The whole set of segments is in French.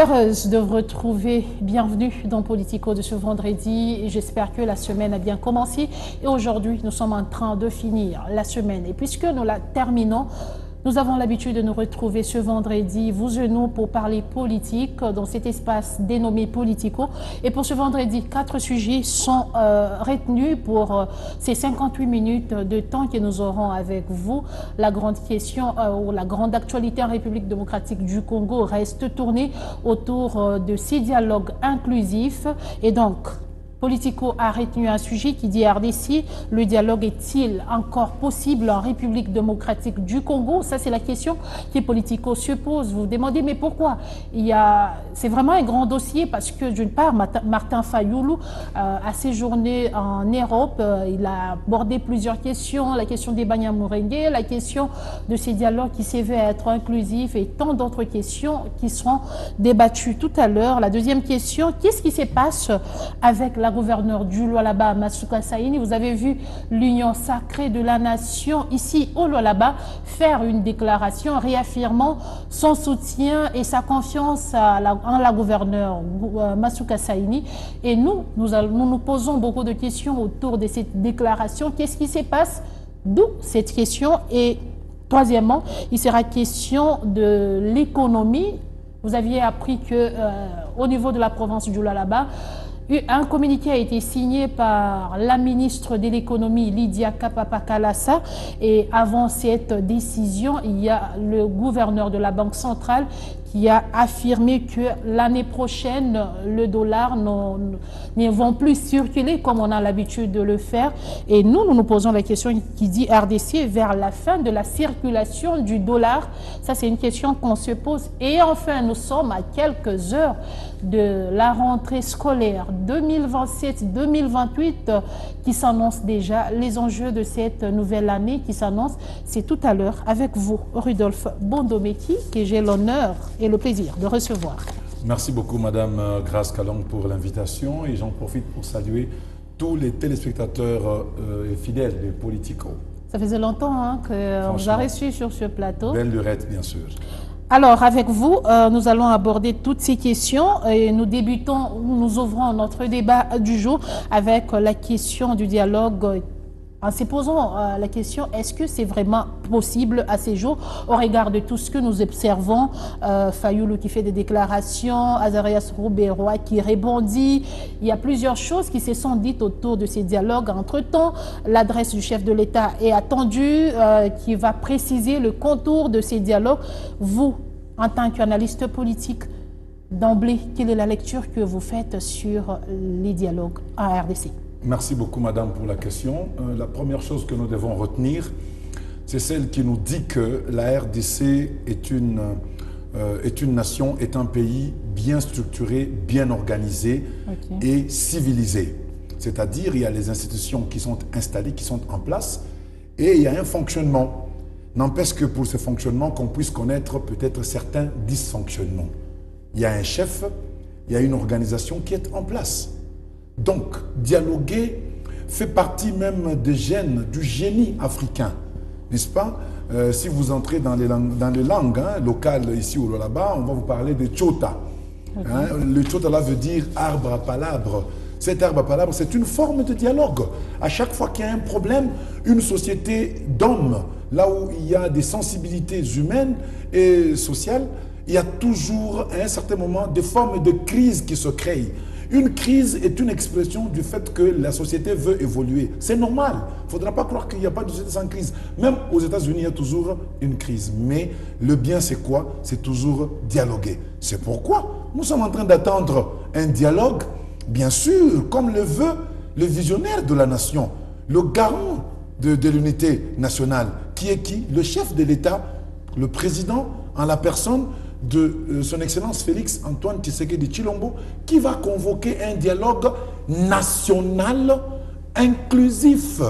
heureuse de vous retrouver. Bienvenue dans Politico de ce vendredi. J'espère que la semaine a bien commencé. Et aujourd'hui, nous sommes en train de finir la semaine. Et puisque nous la terminons, nous avons l'habitude de nous retrouver ce vendredi, vous et nous, pour parler politique dans cet espace dénommé Politico. Et pour ce vendredi, 4 sujets sont retenus pour ces 58 minutes de temps que nous aurons avec vous. La grande question ou la grande actualité en République démocratique du Congo reste tournée autour de ces dialogues inclusifs. Et donc, Politico a retenu un sujet qui dit RDC, le dialogue est-il encore possible en République démocratique du Congo? Ça, c'est la question que Politico se pose. Vous vous demandez, mais pourquoi? C'est vraiment un grand dossier parce que, d'une part, Martin Fayulu a séjourné en Europe. Il a abordé plusieurs questions, la question des Banyamulenge, la question de ces dialogues qui s'éveillent à être inclusifs et tant d'autres questions qui seront débattues tout à l'heure. La deuxième question, qu'est-ce qui se passe avec la gouverneure du Lualaba, Masuka Saini? Vous avez vu l'Union sacrée de la nation ici au Lualaba faire une déclaration réaffirmant son soutien et sa confiance en la gouverneure Masuka Saini. Et nous nous posons beaucoup de questions autour de cette déclaration. Qu'est-ce qui se passe? D'où cette question? Et troisièmement, il sera question de l'économie. Vous aviez appris que au niveau de la province du Lualaba, un communiqué a été signé par la ministre de l'économie Lydia Kapapa-Kalasa, et avant cette décision, il y a le gouverneur de la Banque centrale qui a affirmé que l'année prochaine, le dollar ne vont plus circuler comme on a l'habitude de le faire. Et nous nous posons la question qui dit RDC vers la fin de la circulation du dollar. Ça, c'est une question qu'on se pose. Et enfin, nous sommes à quelques heures de la rentrée scolaire 2027-2028 qui s'annonce déjà. Les enjeux de cette nouvelle année qui s'annonce, c'est tout à l'heure avec vous, Rudolph Bondomeki, que j'ai l'honneur et le plaisir de recevoir. Merci beaucoup, Madame Grace Kalong, pour l'invitation, et j'en profite pour saluer tous les téléspectateurs et fidèles de Politico. Ça faisait longtemps qu'on vous a reçu sur ce plateau. Belle lurette, bien sûr. Alors, avec vous, nous allons aborder toutes ces questions et nous ouvrons notre débat du jour avec la question du dialogue. En se posant la question, est-ce que c'est vraiment possible à ces jours, au regard de tout ce que nous observons, Fayulu qui fait des déclarations, Azarias Rouberois qui rebondit, il y a plusieurs choses qui se sont dites autour de ces dialogues. Entre-temps, l'adresse du chef de l'État est attendue, qui va préciser le contour de ces dialogues. Vous, en tant qu'analyste politique, d'emblée, quelle est la lecture que vous faites sur les dialogues en RDC? Merci beaucoup, Madame, pour la question. La première chose que nous devons retenir, c'est celle qui nous dit que la RDC est une nation, est un pays bien structuré, bien organisé et civilisé. C'est-à-dire, il y a les institutions qui sont installées, qui sont en place, et il y a un fonctionnement. N'empêche que pour ce fonctionnement, qu'on puisse connaître peut-être certains dysfonctionnements. Il y a un chef, il y a une organisation qui est en place. Donc, dialoguer fait partie même des gènes, du génie africain, n'est-ce pas? Si vous entrez dans les langues locales ici ou là-bas, on va vous parler de chota. Le chota là veut dire arbre à palabres. Cet arbre à palabres, c'est une forme de dialogue. À chaque fois qu'il y a un problème, une société d'hommes, là où il y a des sensibilités humaines et sociales, il y a toujours à un certain moment des formes de crise qui se créent. Une crise est une expression du fait que la société veut évoluer. C'est normal. Il ne faudra pas croire qu'il n'y a pas de société sans crise. Même aux États-Unis, il y a toujours une crise. Mais le bien, c'est quoi? C'est toujours dialoguer. C'est pourquoi nous sommes en train d'attendre un dialogue, bien sûr, comme le veut le visionnaire de la nation, le garant de l'unité nationale, qui est qui? Le chef de l'État, le président, en la personne de son Excellence Félix Antoine Tshisekedi Tshilombo, qui va convoquer un dialogue national inclusif.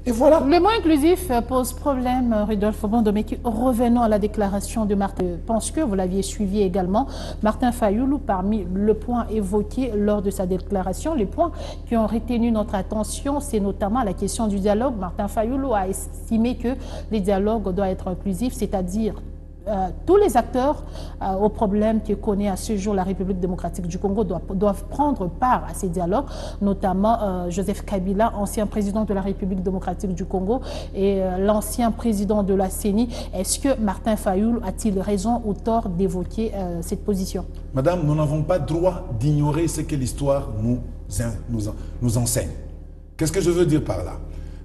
Et voilà. Le mot inclusif pose problème, Rudolph Bondomeki. Revenons à la déclaration de Martin. Je pense que vous l'aviez suivi également. Martin Fayulu, parmi le point évoqué lors de sa déclaration, les points qui ont retenu notre attention, c'est notamment la question du dialogue. Martin Fayulu a estimé que le dialogue doit être inclusif, c'est-à-dire tous les acteurs aux problèmes que connaît à ce jour la République démocratique du Congo doivent prendre part à ces dialogues, notamment Joseph Kabila, ancien président de la République démocratique du Congo, et l'ancien président de la CENI. Est-ce que Martin Fayulu a-t-il raison ou tort d'évoquer cette position? Madame, nous n'avons pas droit d'ignorer ce que l'histoire nous enseigne. Qu'est-ce que je veux dire par là?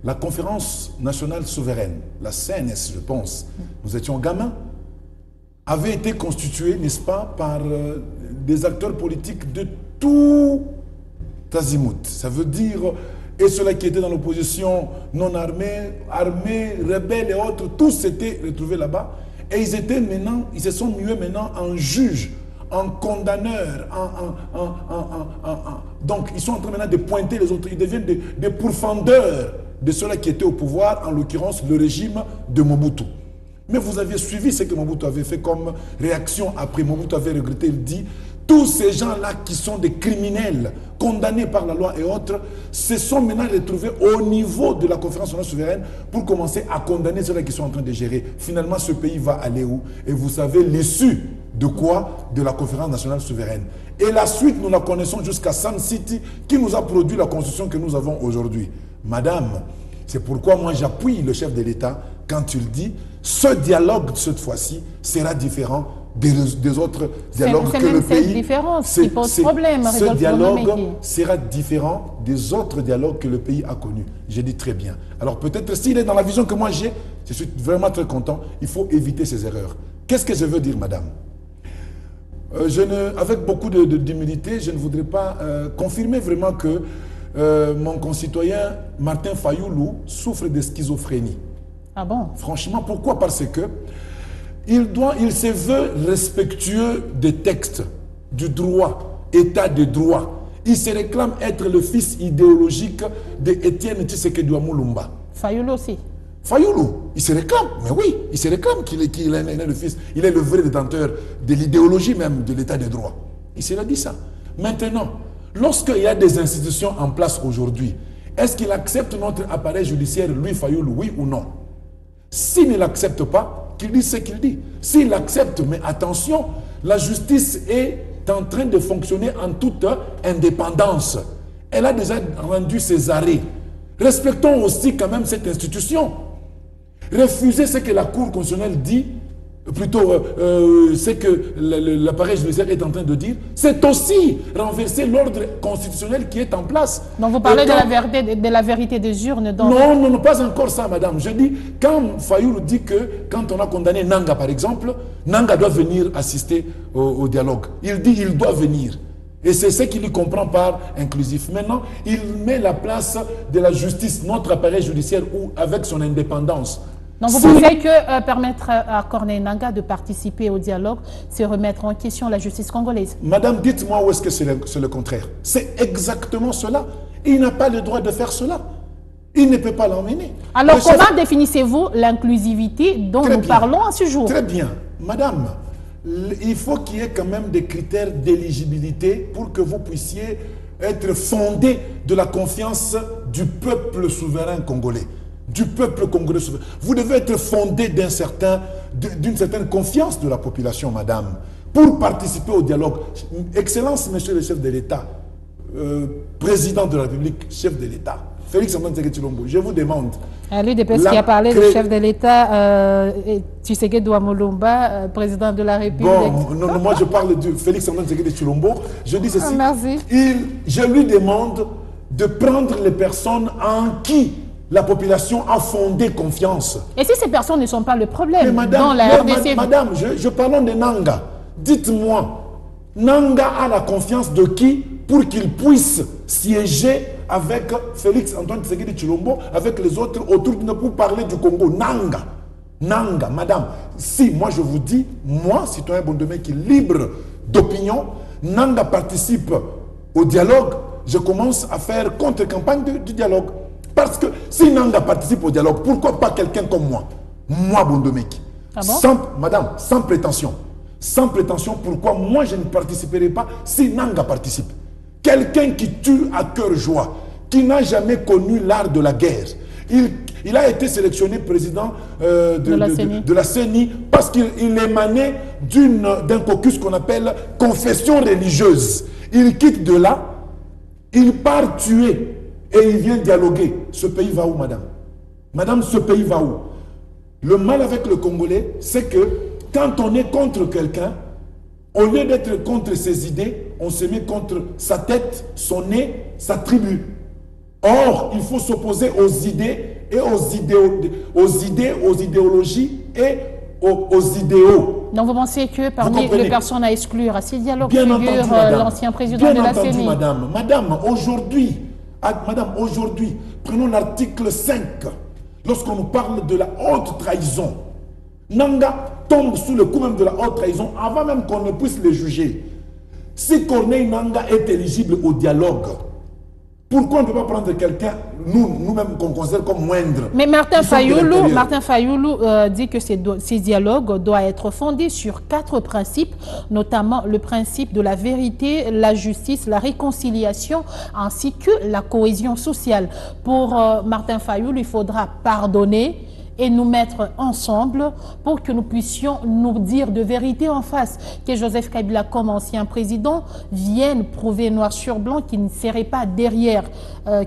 La conférence nationale souveraine, la CNS, je pense, nous étions gamins, avait été constituée, n'est-ce pas, par des acteurs politiques de tout azimut. Ça veut dire, et ceux-là qui étaient dans l'opposition non armée, armés, rebelles et autres, tous s'étaient retrouvés là-bas. Et ils se sont mués maintenant en juges, en condamneurs, donc ils sont en train maintenant de pointer les autres, ils deviennent des pourfendeurs de ceux-là qui étaient au pouvoir, en l'occurrence le régime de Mobutu. Mais vous aviez suivi ce que Mobutu avait fait comme réaction après. Mobutu avait regretté, il dit, tous ces gens-là qui sont des criminels, condamnés par la loi et autres, se sont maintenant retrouvés au niveau de la conférence nationale souveraine pour commencer à condamner ceux-là qui sont en train de gérer. Finalement, ce pays va aller où? Et vous savez l'issue de quoi? De la conférence nationale souveraine. Et la suite, nous la connaissons jusqu'à Sun City, qui nous a produit la constitution que nous avons aujourd'hui. Madame, c'est pourquoi moi j'appuie le chef de l'État quand il dit ce dialogue cette fois-ci sera différent des autres dialogues que le pays... C'est cette différence qui pose problème. Ce dialogue sera différent des autres dialogues que le pays a connus. J'ai dit très bien. Alors peut-être s'il est dans la vision que moi j'ai, je suis vraiment très content, il faut éviter ces erreurs. Qu'est-ce que je veux dire, madame? Avec beaucoup d'humilité, je ne voudrais pas confirmer vraiment que mon concitoyen Martin Fayulu souffre de schizophrénie. Ah bon? Franchement, pourquoi? Parce que il se veut respectueux des textes, du droit, état de droit. Il se réclame être le fils idéologique d'Étienne Tshisekedi Lumumba. Fayulu aussi. Fayulu, il se réclame, mais oui, il se réclame qu'il est le fils, il est le vrai détenteur de l'idéologie même de l'état de droit. Il s'est dit ça. Maintenant, lorsqu'il y a des institutions en place aujourd'hui, est-ce qu'il accepte notre appareil judiciaire, lui Fayulu, oui ou non? S'il ne l'accepte pas, qu'il dise ce qu'il dit. S'il l'accepte, mais attention, la justice est en train de fonctionner en toute indépendance. Elle a déjà rendu ses arrêts. Respectons aussi quand même cette institution. Refuser ce que la Cour constitutionnelle dit, plutôt ce que l'appareil judiciaire est en train de dire, c'est aussi renverser l'ordre constitutionnel qui est en place. Donc vous parlez de la vérité des urnes. Non, pas encore ça, madame. Je dis, quand Fayulu dit que quand on a condamné Nanga, par exemple, Nanga doit venir assister au dialogue. Il dit il doit venir. Et c'est ce qu'il comprend par inclusif. Maintenant, il met la place de la justice, notre appareil judiciaire, avec son indépendance. Donc vous pensez que permettre à Corneille Nangaa de participer au dialogue, c'est remettre en question la justice congolaise? Madame, dites-moi où est-ce que c'est le contraire. C'est exactement cela. Il n'a pas le droit de faire cela. Il ne peut pas l'emmener. Alors comment définissez-vous l'inclusivité dont nous parlons à ce jour? Très bien. Madame, il faut qu'il y ait quand même des critères d'éligibilité pour que vous puissiez être fondé de la confiance du peuple souverain congolais. Du peuple congolais souverain. Vous devez être fondé d'une certaine confiance de la population, madame, pour participer au dialogue. Excellence, monsieur le chef de l'État, président de la République, chef de l'État, Félix Antoine Tshisekedi Tshilombo, je vous demande... Lui, depuis qu'il a parlé du chef de l'État, Tshisekedi Lumumba, président de la République. Bon, non, moi je parle de Félix Antoine Tshisekedi Tshilombo. Je dis ceci. Merci. Je lui demande de prendre les personnes en qui la population a fondé confiance. Et si ces personnes ne sont pas le problème madame, dans la RDC? Madame, je parle de Nanga. Dites-moi, Nanga a la confiance de qui pour qu'il puisse siéger avec Félix Antoine Tshisekedi Tshilombo, avec les autres autour d'une pour parler du Congo? Nanga, madame. Si, moi je vous dis, moi, citoyen Bondomé qui est libre d'opinion, Nanga participe au dialogue, je commence à faire contre-campagne du dialogue. Parce que si Nanga participe au dialogue, pourquoi pas quelqu'un comme moi? Moi, Bondomeki. Ah bon? Madame, sans prétention. Sans prétention, pourquoi moi je ne participerai pas si Nanga participe? Quelqu'un qui tue à cœur joie, qui n'a jamais connu l'art de la guerre, Il a été sélectionné président de la CENI parce qu'il émanait d'un caucus qu'on appelle confession religieuse. Il quitte de là, il part tuer et il vient dialoguer. Ce pays va où, madame? Madame, ce pays va où? Le mal avec le Congolais, c'est que quand on est contre quelqu'un, au lieu d'être contre ses idées, on se met contre sa tête, son nez, sa tribu. Or, il faut s'opposer aux idées et aux idéologies et aux idéaux. Donc vous pensez que parmi les personnes à exclure à ces dialogues figure l'ancien président de la CENI? Madame, aujourd'hui, prenons l'article 5. Lorsqu'on nous parle de la haute trahison, Nanga tombe sous le coup même de la haute trahison avant même qu'on ne puisse le juger. Si Corneille Nanga est éligible au dialogue, pourquoi on ne peut pas prendre quelqu'un, nous-mêmes, qu'on considère comme moindre? Mais Martin Fayoulou dit que ces dialogues doivent être fondés sur 4 principes, notamment le principe de la vérité, la justice, la réconciliation, ainsi que la cohésion sociale. Pour Martin Fayoulou, il faudra pardonner et nous mettre ensemble pour que nous puissions nous dire de vérité en face, que Joseph Kabila, comme ancien président, vienne prouver noir sur blanc qu'il ne serait pas derrière,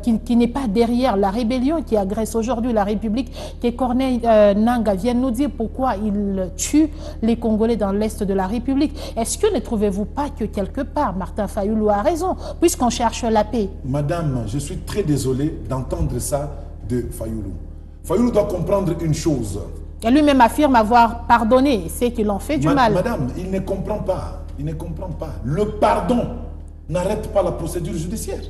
qu'il n'est pas derrière la rébellion qui agresse aujourd'hui la République, que Corneille Nanga vienne nous dire pourquoi il tue les Congolais dans l'Est de la République. Est-ce que ne trouvez-vous pas que quelque part, Martin Fayoulou a raison, puisqu'on cherche la paix? Madame, je suis très désolé d'entendre ça de Fayoulou. Fayoulou doit comprendre une chose. Et lui-même affirme avoir pardonné ceux qui l'ont fait du mal. Madame, il ne comprend pas. Il ne comprend pas. Le pardon n'arrête pas la procédure judiciaire.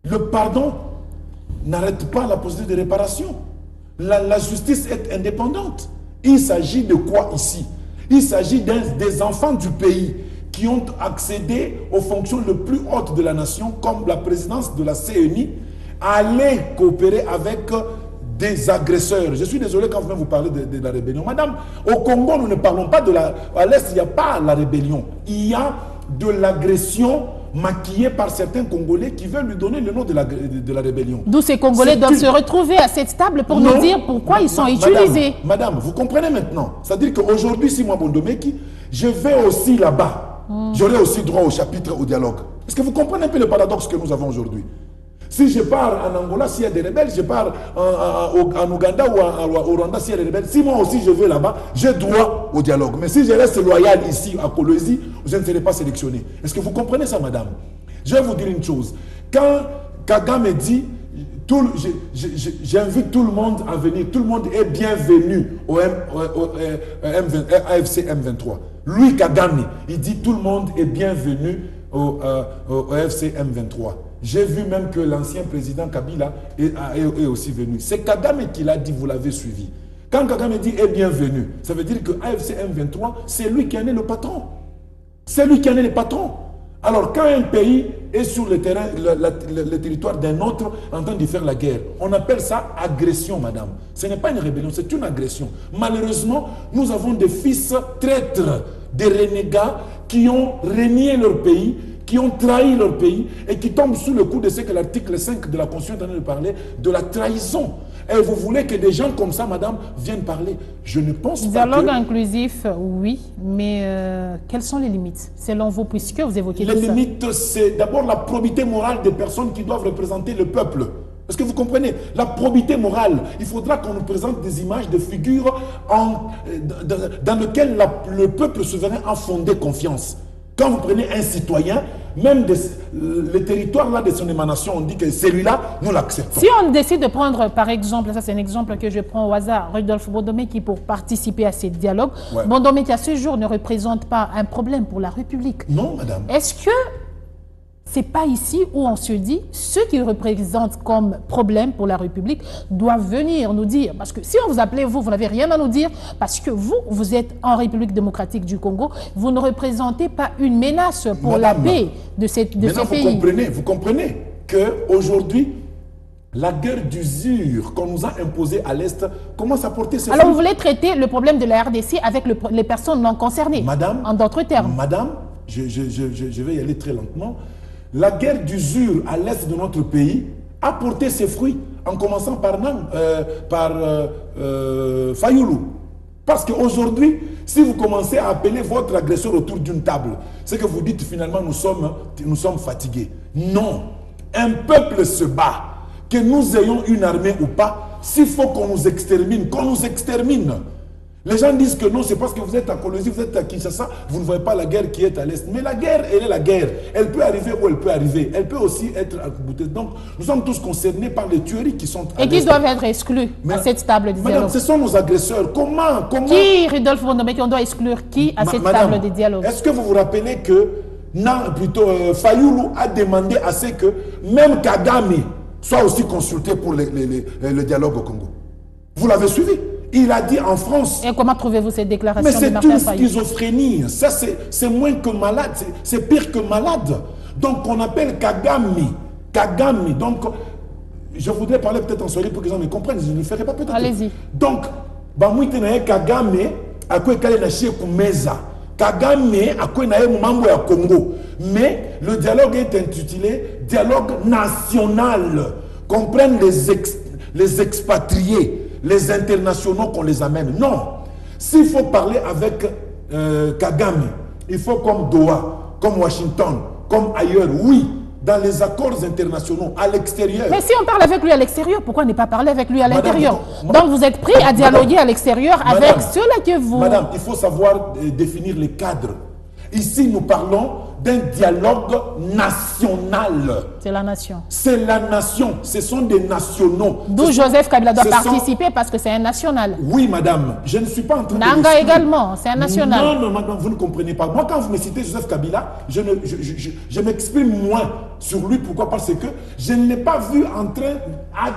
Le pardon n'arrête pas la procédure de réparation. La justice est indépendante. Il s'agit de quoi ici? Il s'agit des enfants du pays qui ont accédé aux fonctions les plus hautes de la nation, comme la présidence de la CENI, à aller coopérer avec des agresseurs. Je suis désolé quand vous parlez de la rébellion. Madame, au Congo, nous ne parlons pas de la... À l'Est, il n'y a pas la rébellion. Il y a de l'agression maquillée par certains Congolais qui veulent lui donner le nom de la rébellion. D'où ces Congolais doivent se retrouver à cette table pour nous dire pourquoi ils sont utilisés. Madame, vous comprenez maintenant? C'est-à-dire qu'aujourd'hui, si moi, Bondomeki, je vais aussi là-bas, j'aurai aussi droit au chapitre, au dialogue. Est-ce que vous comprenez un peu le paradoxe que nous avons aujourd'hui? Si je pars en Angola, s'il y a des rebelles, je pars en Ouganda ou au Rwanda, s'il y a des rebelles. Si moi aussi je vais là-bas, j'ai droit au dialogue. Mais si je reste loyal ici, à Kolwezi, je ne serai pas sélectionné. Est-ce que vous comprenez ça, madame? Je vais vous dire une chose. Quand Kagame dit, j'invite tout le monde à venir, tout le monde est bienvenu au AFC M23. Lui, Kagame, il dit tout le monde est bienvenu au AFC M23. J'ai vu même que l'ancien président Kabila est aussi venu. C'est Kagame qui l'a dit, vous l'avez suivi. Quand Kagame dit est bienvenu, ça veut dire que AFC M23, c'est lui qui en est le patron. C'est lui qui en est le patron. Alors quand un pays est sur le terrain, le territoire d'un autre en train de faire la guerre, on appelle ça agression, madame. Ce n'est pas une rébellion, c'est une agression. Malheureusement, nous avons des fils traîtres, des renégats qui ont régné leur pays, qui ont trahi leur pays et qui tombent sous le coup de ce que l'article 5 de la Constitution est en train de parler, de la trahison. Et vous voulez que des gens comme ça, madame, viennent parler? Je ne pense pas que... Dialogue inclusif, oui, mais quelles sont les limites, selon vous, puisque vous évoquez les limites, c'est d'abord la probité morale des personnes qui doivent représenter le peuple. Est-ce que vous comprenez? La probité morale. Il faudra qu'on nous présente des images de figures dans lesquelles le peuple souverain a fondé confiance. Quand vous prenez un citoyen, même le territoire là de son émanation, on dit que celui-là, nous l'acceptons. Si on décide de prendre, par exemple, ça c'est un exemple que je prends au hasard, Rodolphe Bondomeki pour participer à ces dialogues, ouais. Bondomeki à ce jour ne représente pas un problème pour la République. Non, madame. Est-ce que c'est pas ici où on se dit, ceux qui représentent comme problème pour la République doivent venir nous dire, parce que si on vous appelait, vous n'avez rien à nous dire, parce que vous êtes en République démocratique du Congo, vous ne représentez pas une menace pour la paix de ce pays. Vous comprenez qu'aujourd'hui, la guerre d'usure qu'on nous a imposée à l'Est commence à porter ses fruits. Alors vous voulez traiter le problème de la RDC avec les personnes non concernées, madame, en d'autres termes. Madame, je vais y aller très lentement. La guerre d'usure à l'est de notre pays a porté ses fruits. en commençant par Fayoulou. Parce qu'aujourd'hui, si vous commencez à appeler votre agresseur autour d'une table, c'est que vous dites finalement nous sommes fatigués. Non, un peuple se bat. Que nous ayons une armée ou pas, s'il faut qu'on nous extermine, qu'on nous extermine. Les gens disent que non, c'est parce que vous êtes à Colosie, vous êtes à Kinshasa, vous ne voyez pas la guerre qui est à l'Est. Mais la guerre, elle est la guerre. Elle peut arriver où elle peut arriver. Elle peut aussi être boutée. Donc, nous sommes tous concernés par les tueries qui sont à l'Est. Et qui doivent être exclus à cette table de dialogue. Madame, ce sont nos agresseurs. Comment Qui, Rudolf Bondomeki, on doit exclure qui à cette table de dialogue? Est-ce que vous vous rappelez que Fayoulou a demandé à ce que même Kagame soit aussi consulté pour le dialogue au Congo? Vous l'avez suivi? Il a dit en France. Et comment trouvez-vous cette déclaration? Mais c'est une schizophrénie. Ça, c'est moins que malade. C'est pire que malade. Donc, on appelle Kagame. Kagame. Donc, je voudrais parler peut-être en soirée pour que les gens me comprennent. Je ne le ferai pas peut-être. Allez-y. Donc, Kagame, à quoi il a Kumeza. Kagame, à quoi il a mambo à Congo. Mais le dialogue est intitulé dialogue national. Comprennent les expatriés, les internationaux qu'on les amène. Non. S'il faut parler avec Kagame, il faut comme Doha, comme Washington, comme ailleurs, oui, dans les accords internationaux, à l'extérieur. Mais si on parle avec lui à l'extérieur, pourquoi ne pas parler avec lui à l'intérieur? Donc vous êtes pris à dialoguer à l'extérieur avec ceux-là que vous... Madame, il faut savoir définir les cadres. Ici, nous parlons d'un dialogue national. C'est la nation. C'est la nation. Ce sont des nationaux. D'où Joseph Kabila doit participer parce que c'est un national. Oui, madame. Je ne suis pas en train de... Nanga également, c'est un national. Non, non, madame, vous ne comprenez pas. Moi, quand vous me citez Joseph Kabila, je m'exprime moins sur lui. Pourquoi? Parce que je ne l'ai pas vu en train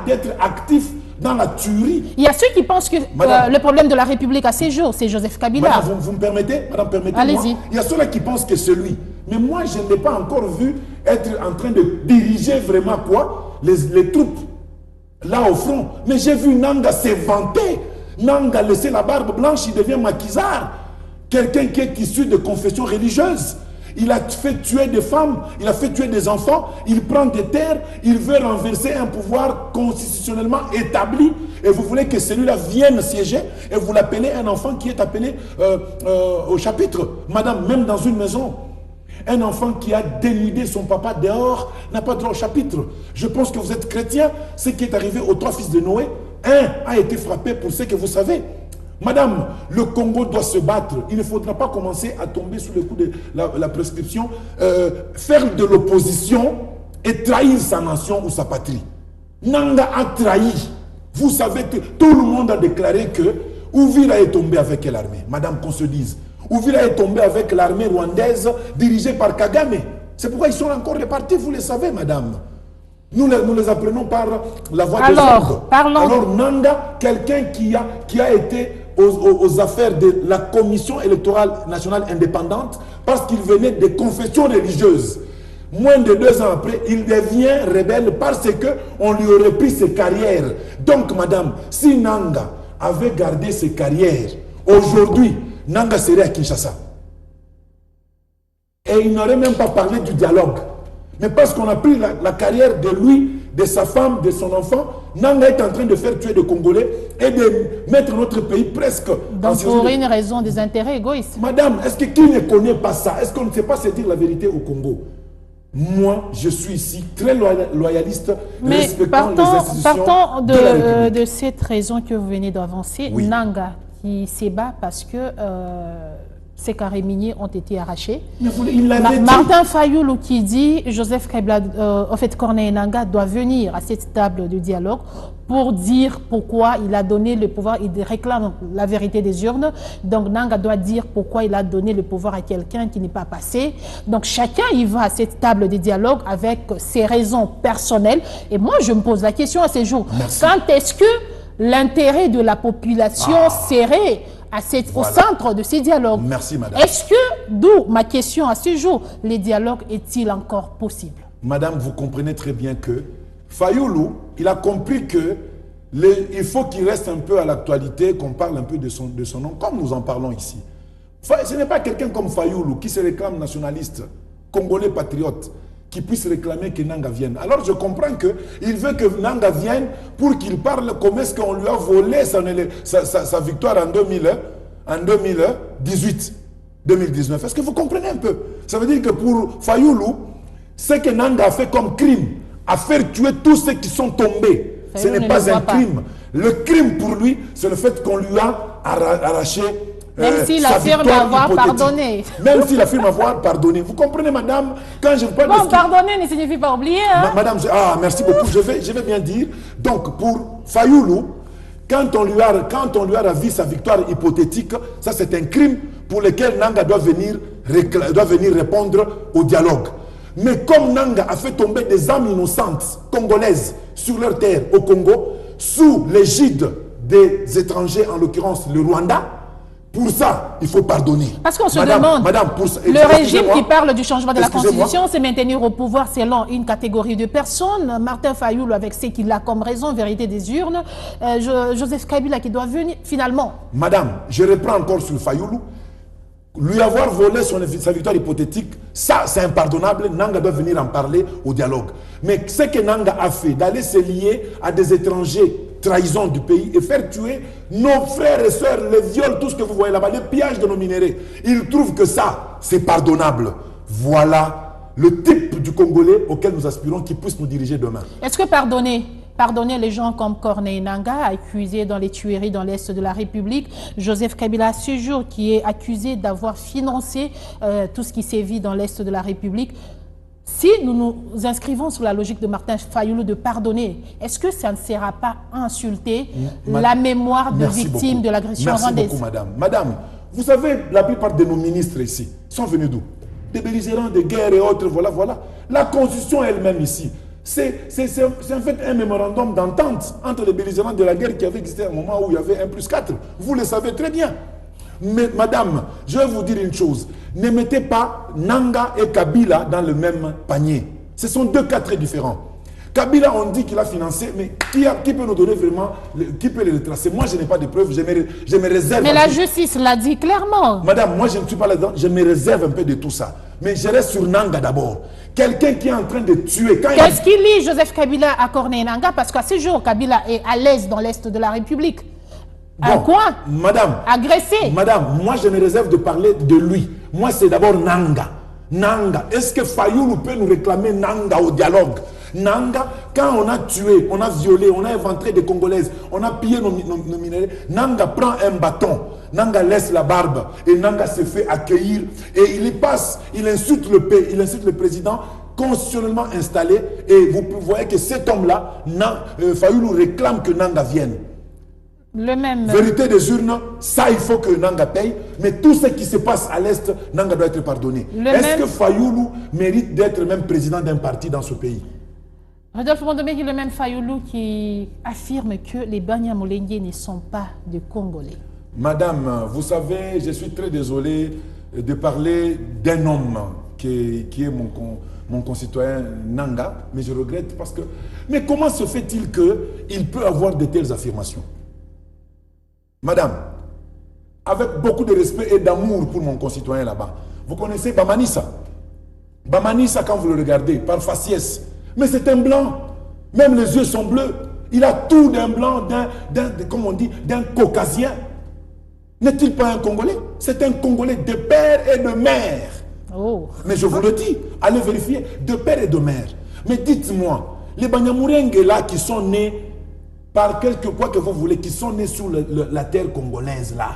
d'être actif dans la tuerie. Il y a ceux qui pensent que le problème de la République à ces jours, c'est Joseph Kabila. Madame, vous me permettez? Madame, permettez-moi. Allez-y. Il y a ceux-là qui pensent que c'est lui. Mais moi, je ne l'ai pas encore vu être en train de diriger vraiment quoi? Les troupes là au front. Mais j'ai vu Nanga se vanter. Nanga laisser la barbe blanche, il devient maquisard. Quelqu'un qui est issu de confession religieuse. Il a fait tuer des femmes, il a fait tuer des enfants, il prend des terres, il veut renverser un pouvoir constitutionnellement établi. Et vous voulez que celui-là vienne siéger et vous l'appelez un enfant qui est appelé au chapitre. Madame, même dans une maison, un enfant qui a dénudé son papa dehors n'a pas droit au chapitre. Je pense que vous êtes chrétien. Ce qui est arrivé aux 3 fils de Noé, un a été frappé pour ce que vous savez. Madame, le Congo doit se battre. Il ne faudra pas commencer à tomber sous le coup de la prescription, faire de l'opposition et trahir sa nation ou sa patrie. Nanga a trahi. Vous savez que tout le monde a déclaré que Ouvira est tombé avec quelle armée? Madame, qu'on se dise. Ouvira est tombé avec l'armée rwandaise dirigée par Kagame. C'est pourquoi ils sont encore répartis, vous le savez, madame. Nous les apprenons par la voix des ordres. Alors, Nanga, quelqu'un qui a été aux affaires de la Commission électorale nationale indépendante parce qu'il venait des confessions religieuses. Moins de 2 ans après, il devient rebelle parce qu'on lui aurait pris ses carrières. Donc, madame, si Nanga avait gardé ses carrières, aujourd'hui, Nanga serait à Kinshasa. Et il n'aurait même pas parlé du dialogue. Mais parce qu'on a pris la carrière de lui, de sa femme, de son enfant, Nanga est en train de faire tuer des Congolais et de mettre notre pays presque... Donc pour une raison des intérêts égoïstes. Madame, est-ce que qui ne connaît pas ça? Est-ce qu'on ne sait pas se dire la vérité au Congo? Moi, je suis ici très loyaliste, respectant les institutions de cette raison que vous venez d'avancer, oui. Nanga qui se bat parce que ses carrés miniers ont été arrachés. Martin Fayoulou qui dit Joseph Kabila, en fait Corneille Nanga doit venir à cette table de dialogue pour dire pourquoi il a donné le pouvoir, il réclame la vérité des urnes. Donc Nanga doit dire pourquoi il a donné le pouvoir à quelqu'un qui n'est pas passé. Donc chacun y va à cette table de dialogue avec ses raisons personnelles. Et moi je me pose la question à ces jours. Merci. Quand est-ce que l'intérêt de la population serait au centre de ces dialogues? Merci, madame. Est-ce que, d'où ma question à ce jour, les dialogues est-il encore possible? Madame, vous comprenez très bien que Fayoulou, il a compris que il faut qu'il reste un peu à l'actualité, qu'on parle un peu de son nom, comme nous en parlons ici. Ce n'est pas quelqu'un comme Fayoulou qui se réclame nationaliste, congolais patriote. qui puisse réclamer que Nanga vienne. Alors je comprends qu'il veut que Nanga vienne pour qu'il parle comment est-ce qu'on lui a volé sa victoire en 2018, 2019. Est-ce que vous comprenez un peu? Ça veut dire que pour Fayoulou, ce que Nanga a fait comme crime, à faire tuer tous ceux qui sont tombés, ce n'est pas un crime. Le crime pour lui, c'est le fait qu'on lui a arraché même s'il affirme avoir pardonné. Même s'il affirme avoir pardonné. Vous comprenez, madame, quand je parle de pardonner ne signifie pas oublier. Hein? Madame, merci beaucoup. Je vais bien dire. Donc, pour Fayoulou, quand on lui a ravi sa victoire hypothétique, ça c'est un crime pour lequel Nanga doit venir répondre au dialogue. Mais comme Nanga a fait tomber des âmes innocentes congolaises sur leur terre au Congo, sous l'égide des étrangers, en l'occurrence le Rwanda, pour ça, il faut pardonner. Parce qu'on se demande, le régime qui parle du changement de la Constitution, c'est maintenir au pouvoir selon une catégorie de personnes. Martin Fayoulou, avec ce qu'il a comme raison, vérité des urnes. Joseph Kabila qui doit venir, finalement. Madame, je reprends encore sur Fayoulou. Lui avoir volé sa victoire hypothétique, ça c'est impardonnable. Nanga doit venir en parler au dialogue. Mais ce que Nanga a fait, d'aller se lier à des étrangers, trahison du pays et faire tuer nos frères et sœurs, les viols, tout ce que vous voyez là-bas, les pillages de nos minéraux. Il trouve que ça, c'est pardonnable. Voilà le type du Congolais auquel nous aspirons qui puisse nous diriger demain. Est-ce que pardonner les gens comme Corneille Nangaa, accusé dans les tueries dans l'Est de la République, Joseph Kabila à ce jour, qui est accusé d'avoir financé tout ce qui sévit dans l'Est de la République, si nous nous inscrivons sur la logique de Martin Fayoulou de pardonner, est-ce que ça ne sera pas insulter la mémoire de victimes de l'agression rwandaise? Merci beaucoup, madame. Madame, vous savez, la plupart de nos ministres ici sont venus d'où? Des belligérants de guerre et autres, voilà. La Constitution elle-même ici, c'est en fait un mémorandum d'entente entre les belligérants de la guerre qui avait existé à un moment où il y avait 1+4. Vous le savez très bien. Mais madame, je vais vous dire une chose. Ne mettez pas Nanga et Kabila dans le même panier. Ce sont deux cas très différents. Kabila, on dit qu'il a financé, mais qui peut nous donner vraiment, qui peut les retracer? Moi, je n'ai pas de preuves, je me réserve. Mais la justice l'a dit clairement. Madame, moi, je ne suis pas là-dedans, je me réserve un peu de tout ça. Mais je reste sur Nanga d'abord. Quelqu'un qui est en train de tuer. Qu'est-ce qu'il lit, Joseph Kabila, à Corneille Nangaa? Parce qu'à ce jour, Kabila est à l'aise dans l'Est de la République. Bon, quoi? Madame. Agressé. Madame, moi je me réserve de parler de lui. Moi c'est d'abord Nanga. Nanga. Est-ce que Fayoulou peut nous réclamer Nanga au dialogue? Nanga, quand on a tué, on a violé, on a inventé des Congolaises, on a pillé nos minéraux, Nanga prend un bâton, Nanga laisse la barbe et Nanga se fait accueillir et il y passe, il insulte le président constitutionnellement installé et vous voyez que cet homme-là, Fayoulou réclame que Nanga vienne. Vérité des urnes, ça il faut que Nanga paye, mais tout ce qui se passe à l'Est, Nanga doit être pardonné. Est-ce que Fayoulou mérite d'être même président d'un parti dans ce pays? Rodolphe Mondomeki, le même Fayoulou qui affirme que les Banyamulenge ne sont pas des Congolais. Madame, vous savez, je suis très désolé de parler d'un homme qui est mon concitoyen Nanga, mais je regrette parce que... Mais comment se fait-il qu'il peut avoir de telles affirmations? Madame, avec beaucoup de respect et d'amour pour mon concitoyen là-bas, vous connaissez Bamanissa? Bamanissa, quand vous le regardez, par faciès, mais c'est un blanc, même les yeux sont bleus. Il a tout d'un blanc, comme on dit, d'un caucasien. N'est-il pas un Congolais? C'est un Congolais de père et de mère. Oh. Mais je vous le dis, allez vérifier, de père et de mère. Mais dites-moi, les Banyamulenge là qui sont nés par quelque quoi que vous voulez, qui sont nés sur la terre congolaise là,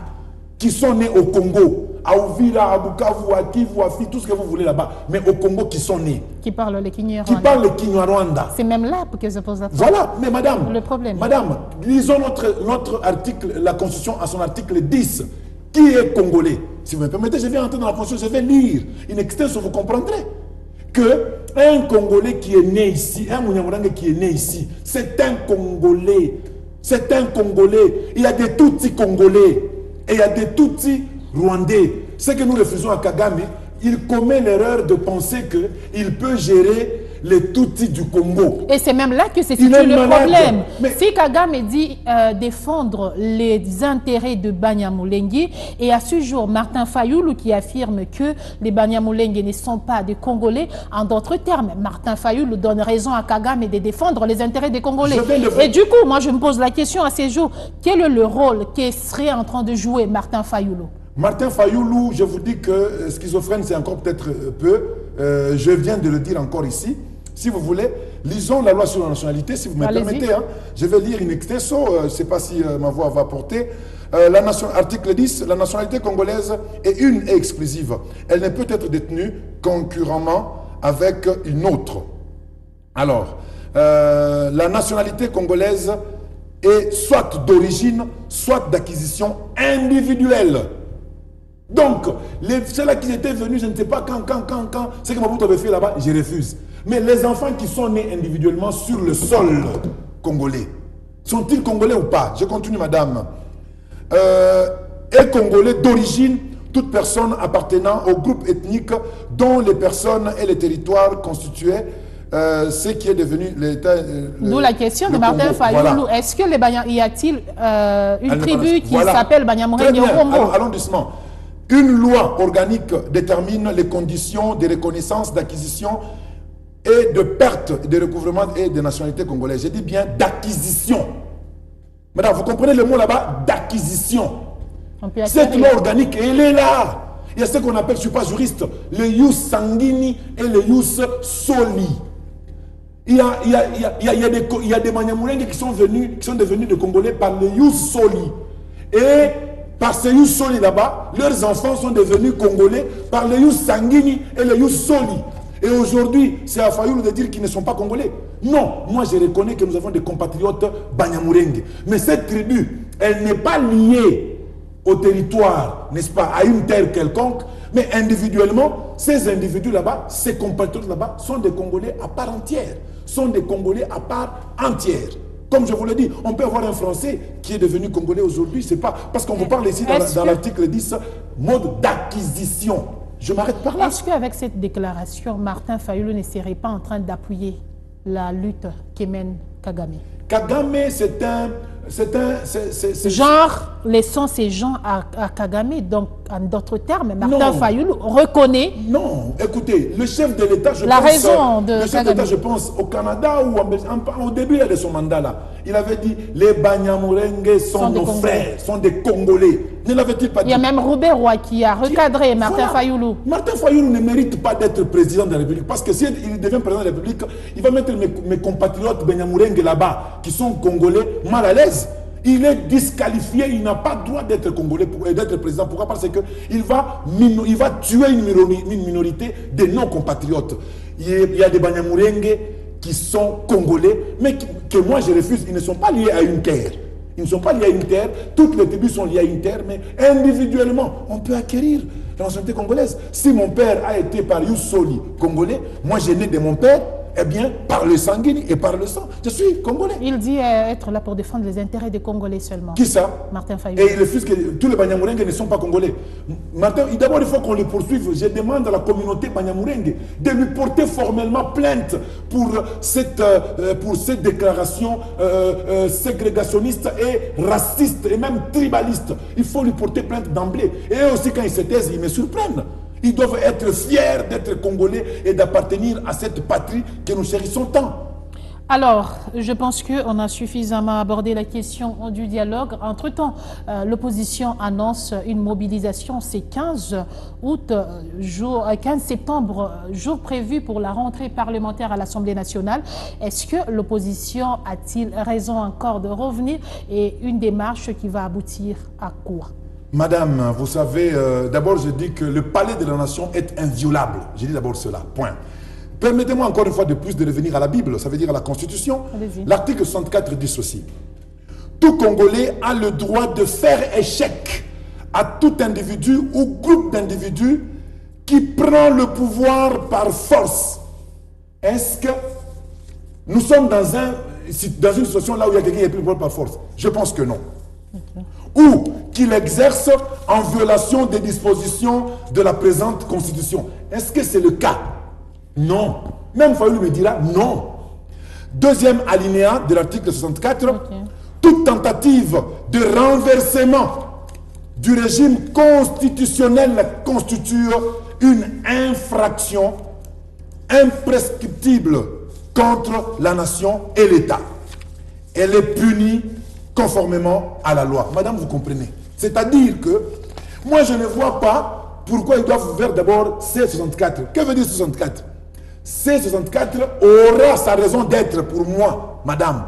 qui sont nés au Congo, à Uvira, à Bukavu, à Kivu, à Fi, tout ce que vous voulez là-bas, mais au Congo qui sont nés. Qui parlent le Kinyarwanda. Qui parlent le Kinyarwanda. C'est même là que je pose la question. Voilà, mais madame, le problème. Madame, lisons notre article, la Constitution à son article 10. Qui est Congolais? Si vous me permettez, je vais entrer dans la Constitution, je vais lire une extension, vous comprendrez que un Congolais qui est né ici, un Munyamuranga qui est né ici, c'est un Congolais. C'est un Congolais. Il y a des Tutsis Congolais et il y a des Tutsis Rwandais. Ce que nous refusons à Kagame, il commet l'erreur de penser qu'il peut gérer les Tutsis du Congo. Et c'est même là que se situe le problème. Si Kagame dit défendre les intérêts de Banyamulenge, et à ce jour, Martin Fayoulou qui affirme que les Banyamulenge ne sont pas des Congolais, en d'autres termes, Martin Fayoulou donne raison à Kagame de défendre les intérêts des Congolais. Et du coup, moi je me pose la question à ces jours, quel est le rôle que serait en train de jouer Martin Fayoulou? Martin Fayoulou, je vous dis que schizophrène, c'est encore peut-être peu. Je viens de le dire encore ici. Si vous voulez, lisons la loi sur la nationalité, si vous me permettez. Hein. Je vais lire in extenso, je ne sais pas si ma voix va porter. Article 10, la nationalité congolaise est une et exclusive. Elle ne peut être détenue concurremment avec une autre. Alors, la nationalité congolaise est soit d'origine, soit d'acquisition individuelle. Donc, ceux-là qui étaient venus, je ne sais pas quand, ce que Mobutu avait fait là-bas, je refuse. Mais les enfants qui sont nés individuellement sur le sol congolais, sont-ils congolais ou pas? Je continue, madame. Est congolais d'origine toute personne appartenant au groupe ethnique dont les personnes et les territoires constituaient ce qui est devenu l'État. D'où la question de Martin Fayoulou. Voilà. Est-ce que y a-t-il une tribu qui s'appelle Banyamulenge au Congo? Allons doucement. Une loi organique détermine les conditions de reconnaissance, d'acquisition et de perte de recouvrement et de nationalité congolaise. J'ai dit bien d'acquisition. Madame, vous comprenez le mot là-bas? D'acquisition. Cette loi organique, elle est là. Il y a ce qu'on appelle, je ne suis pas juriste, le ius sanguini et le ius soli. Il y a des Banyamulenge qui sont devenus des Congolais par le ius soli. Et par ce ius soli là-bas, leurs enfants sont devenus Congolais par le ius sanguini et le ius soli. Et aujourd'hui, c'est à Fayoulou de dire qu'ils ne sont pas Congolais. Non, moi je reconnais que nous avons des compatriotes Banyamulenge. Mais cette tribu, elle n'est pas liée au territoire, n'est-ce pas, à une terre quelconque, mais individuellement, ces individus là-bas, ces compatriotes là-bas, sont des Congolais à part entière, sont des Congolais à part entière. Comme je vous l'ai dit, on peut avoir un Français qui est devenu Congolais aujourd'hui, c'est pas, parce qu'on vous parle ici dans l'article 10, mode d'acquisition. Je m'arrête par là. Est-ce qu'avec cette déclaration, Martin Fayoulou ne serait pas en train d'appuyer la lutte que mène Kagame? Kagame, c'est un... Genre, laissons ces gens à Kagame, donc en d'autres termes, Martin Fayoulou reconnaît... Non, écoutez, le chef de l'État, je pense, au Canada ou au début de son mandat là, il avait dit, les Banyamulenge sont nos frères, sont des Congolais. Ne l'avait-il pas dit? Il y a même Robert Roy qui a recadré Martin Fayoulou. Martin Fayoulou ne mérite pas d'être président de la République, parce que s'il devient président de la République, il va mettre mes compatriotes Banyamulenge là-bas, qui sont Congolais, mal à l'aise. Il est disqualifié, il n'a pas le droit d'être Congolais, d'être président. Pourquoi? Parce qu'il va tuer une minorité de non-compatriotes. Il y a des Banyamulenge qui sont Congolais, mais que moi je refuse. Ils ne sont pas liés à une terre. Ils ne sont pas liés à une terre. Toutes les tribus sont liées à une terre, mais individuellement, on peut acquérir la nationalité congolaise. Si mon père a été par Youssoli congolais, moi j'ai né de mon père, eh bien, par le sanguin et par le sang, je suis Congolais. Il dit être là pour défendre les intérêts des Congolais seulement. Qui ça? Martin Fayoulou. Et il refuse que tous les Banyamulenge ne sont pas Congolais. Martin, d'abord, il faut qu'on le poursuive. Je demande à la communauté Banyamulenge de lui porter formellement plainte pour cette déclaration ségrégationniste et raciste et même tribaliste. Il faut lui porter plainte d'emblée. Et eux aussi, quand ils se taisent, ils me surprennent. Ils doivent être fiers d'être Congolais et d'appartenir à cette patrie que nous chérissons tant. Alors, je pense qu'on a suffisamment abordé la question du dialogue. Entre-temps, l'opposition annonce une mobilisation, c'est 15 septembre, jour prévu pour la rentrée parlementaire à l'Assemblée nationale. Est-ce que l'opposition a-t-il raison encore de revenir et une démarche qui va aboutir à quoi? Madame, vous savez, d'abord je dis que le palais de la nation est inviolable. Je dis d'abord cela, point. Permettez-moi encore une fois de plus de revenir à la Bible, ça veut dire à la Constitution. L'article 64 dit ceci. Tout Congolais a le droit de faire échec à tout individu ou groupe d'individus qui prend le pouvoir par force. Est-ce que nous sommes dans une situation là où il y a quelqu'un qui a pris le pouvoir par force? Je pense que non. Okay. Ou qu'il exerce en violation des dispositions de la présente Constitution. Est-ce que c'est le cas? Non. Même Fayoulou me dira non. Deuxième alinéa de l'article 64, Ok. toute tentative de renversement du régime constitutionnel constitue une infraction imprescriptible contre la nation et l'État. Elle est punie conformément à la loi. Madame, vous comprenez? C'est-à-dire que moi, je ne vois pas pourquoi ils doivent faire d'abord C64. Que veut dire 64? C64 aura sa raison d'être pour moi, madame.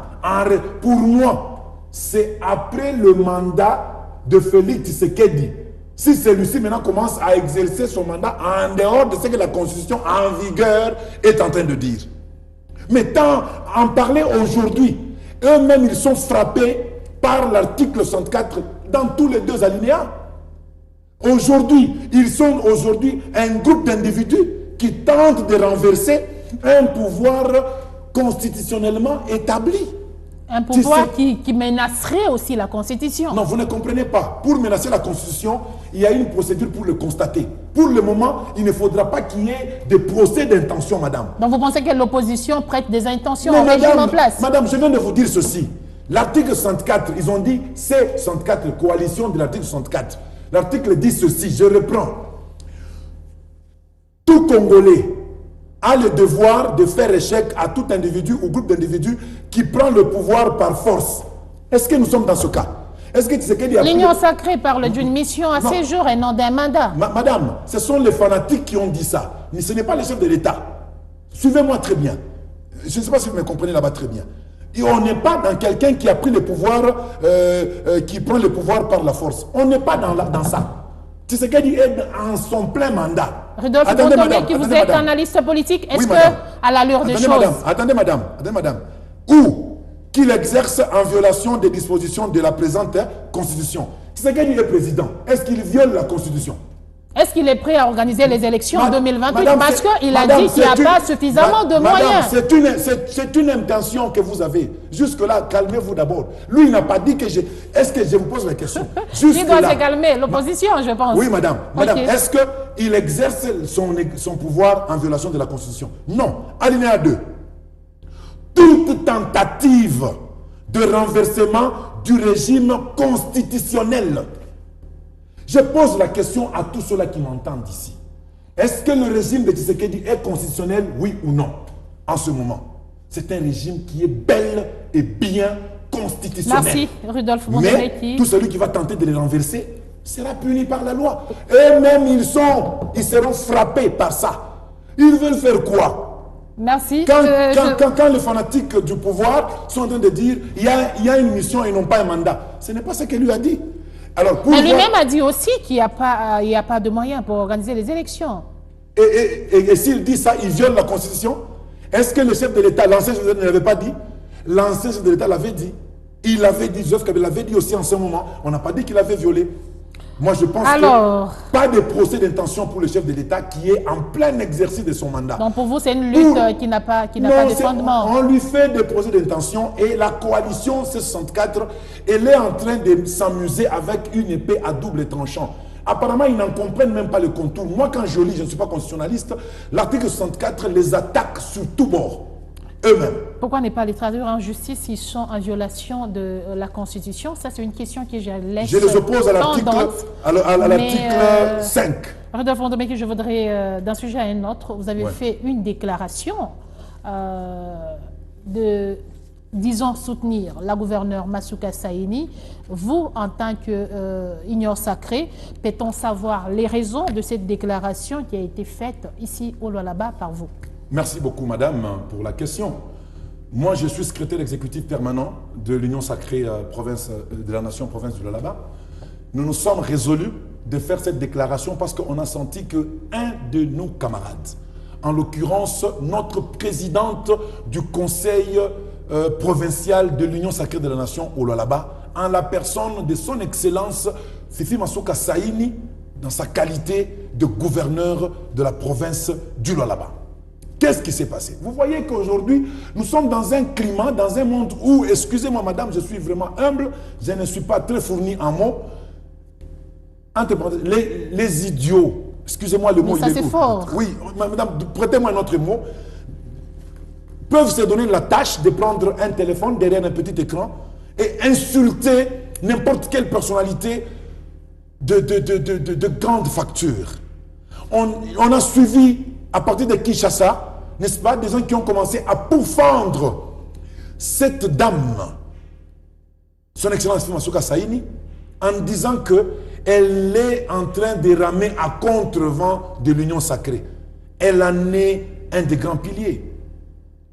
Pour moi, c'est après le mandat de Félix Tshisekedi. Si celui-ci maintenant commence à exercer son mandat en dehors de ce que la Constitution en vigueur est en train de dire. Mais tant en parler aujourd'hui, eux-mêmes ils sont frappés par l'article 64 dans tous les deux alinéas. Aujourd'hui, ils sont aujourd'hui un groupe d'individus qui tentent de renverser un pouvoir constitutionnellement établi. Un pouvoir qui menacerait aussi la Constitution. Non, vous ne comprenez pas. Pour menacer la Constitution, il y a une procédure pour le constater. Pour le moment, il ne faudra pas qu'il y ait de procès d'intention, madame. Donc vous pensez que l'opposition prête des intentions Mais au régime en place? Madame, je viens de vous dire ceci. L'article 64, ils ont dit c'est 64, coalition de l'article 64. L'article dit ceci, je reprends. Tout Congolais a le devoir de faire échec à tout individu ou groupe d'individus qui prend le pouvoir par force. Est-ce que nous sommes dans ce cas? Est-ce que Tshisekedi a pris... L'Union sacrée parle d'une mission à 6 jours et non d'un mandat. Madame, ce sont les fanatiques qui ont dit ça. Mais ce n'est pas le chef de l'État. Suivez-moi très bien. Je ne sais pas si vous me comprenez là-bas très bien. Et on n'est pas dans quelqu'un qui a pris le pouvoir, qui prend le pouvoir par la force. On n'est pas dans ça. Tshisekedi est en son plein mandat. Rudolf Bondomé, qui vous êtes analyste politique, est-ce Oui, que, à l'allure des choses... Attendez, madame. Ou qu'il exerce en violation des dispositions de la présente Constitution. Tshisekedi est président. Est-ce qu'il viole la Constitution? Est-ce qu'il est prêt à organiser les élections en 2028? Parce qu'il a dit qu'il n'y a pas suffisamment de moyens. C'est une intention que vous avez. Jusque-là, calmez-vous d'abord. Lui, il n'a pas dit que je... Est-ce que je vous pose la question? Il doit se calmer. L'opposition, je pense. Oui, madame. Madame, Okay. est-ce qu'il exerce son pouvoir en violation de la Constitution? Non. Alinéa 2. Toute tentative de renversement du régime constitutionnel. Je pose la question à tous ceux-là qui m'entendent ici. Est-ce que le régime de Tshisekedi est constitutionnel, oui ou non, en ce moment? C'est un régime qui est bel et bien constitutionnel. Merci, Rudolf Bondomé. Mais tout celui qui va tenter de les renverser sera puni par la loi. Eux-mêmes, ils seront frappés par ça. Ils veulent faire quoi? Merci. Quand les fanatiques du pouvoir sont en train de dire il y a une mission et non pas un mandat, ce n'est pas ce qu'il lui a dit. Alors, mais lui-même a dit aussi qu'il n'y a pas de moyens pour organiser les élections. Et s'il dit ça, il viole la Constitution. Est-ce que le chef de l'État, l'ancien chef de l'État ne l'avait pas dit? L'ancien chef de l'État l'avait dit. Il l'avait dit, Joseph Kabila l'avait dit aussi en ce moment. On n'a pas dit qu'il avait violé. Moi, je pense que pas de procès d'intention pour le chef de l'État qui est en plein exercice de son mandat. Donc pour vous, c'est une lutte qui n'a pas de fondement. On lui fait des procès d'intention et la coalition C64, elle est en train de s'amuser avec une épée à double tranchant. Apparemment, ils n'en comprennent même pas le contour. Moi, quand je lis, je ne suis pas constitutionnaliste, l'article 64 les attaque sur tous bords. Eux-mêmes. Pourquoi ne pas les traduire en justice s'ils sont en violation de la Constitution? Ça, c'est une question que je laisse. Je les oppose à l'article 5. Rudolf Bondomé, je voudrais, d'un sujet à un autre, vous avez fait une déclaration disons, soutenir la gouverneure Masuka Saini. Vous, en tant qu'Union sacrée, peut-on savoir les raisons de cette déclaration qui a été faite ici au Lualaba par vous? Merci beaucoup, madame, pour la question. Moi, je suis secrétaire exécutif permanent de l'Union sacrée de la nation province du Lualaba. Nous nous sommes résolus de faire cette déclaration parce qu'on a senti qu'un de nos camarades, en l'occurrence notre présidente du conseil provincial de l'Union sacrée de la nation au Lualaba, en la personne de son excellence Fifi Masuka Saini, dans sa qualité de gouverneur de la province du Lualaba. Qu'est-ce qui s'est passé? Vous voyez qu'aujourd'hui, nous sommes dans un climat, dans un monde où, excusez-moi madame, je suis vraiment humble, je ne suis pas très fourni en mots, les idiots, excusez-moi le mot, mais ça c'est fort. Oui, madame, prêtez-moi un autre mot. peuvent se donner la tâche de prendre un téléphone derrière un petit écran et insulter n'importe quelle personnalité de grande facture. On a suivi, à partir de Kinshasa, n'est-ce pas, des gens qui ont commencé à pourfendre cette dame, son Excellence Masuka Saini, en disant qu'elle est en train de ramer à contre-vent de l'Union sacrée. Elle en est un des grands piliers.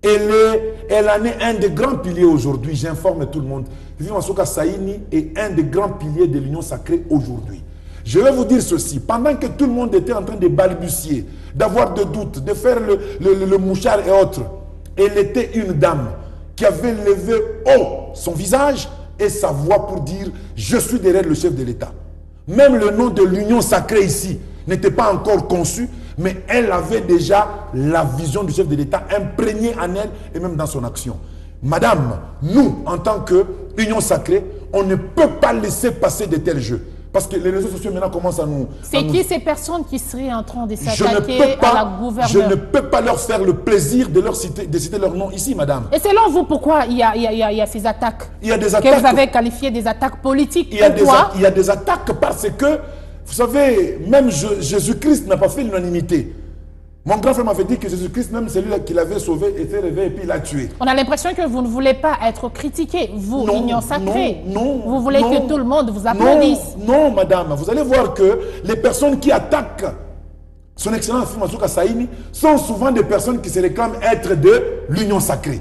Elle en est un des grands piliers aujourd'hui. J'informe tout le monde. Masuka Saini est un des grands piliers de l'Union sacrée aujourd'hui. Je vais vous dire ceci. Pendant que tout le monde était en train de balbutier, d'avoir des doutes, de faire le mouchard et autres, elle était une dame qui avait levé haut son visage et sa voix pour dire « Je suis derrière le chef de l'État ». Même le nom de l'Union sacrée ici n'était pas encore conçu, mais elle avait déjà la vision du chef de l'État imprégnée en elle et même dans son action. Madame, nous, en tant qu'Union sacrée, on ne peut pas laisser passer de tels jeux. Parce que les réseaux sociaux maintenant commencent à nous... C'est qui ces personnes qui seraient en train de s'attaquer à la gouverneure? Je ne peux pas leur faire le plaisir de citer leur nom ici, madame. Et selon vous, pourquoi il y a ces attaques? Il y a des attaques que vous avez qualifiées des attaques politiques. Il y a des attaques parce que, vous savez, même Jésus-Christ n'a pas fait l'unanimité. Mon grand frère m'avait dit que Jésus-Christ, même celui qui l'avait sauvé, était réveillé et puis il l'a tué. On a l'impression que vous ne voulez pas être critiqué, vous, l'Union sacrée. Non, vous voulez que tout le monde vous applaudisse. Non, madame. Vous allez voir que les personnes qui attaquent son Excellence Masuka Saini sont souvent des personnes qui se réclament être de l'Union sacrée.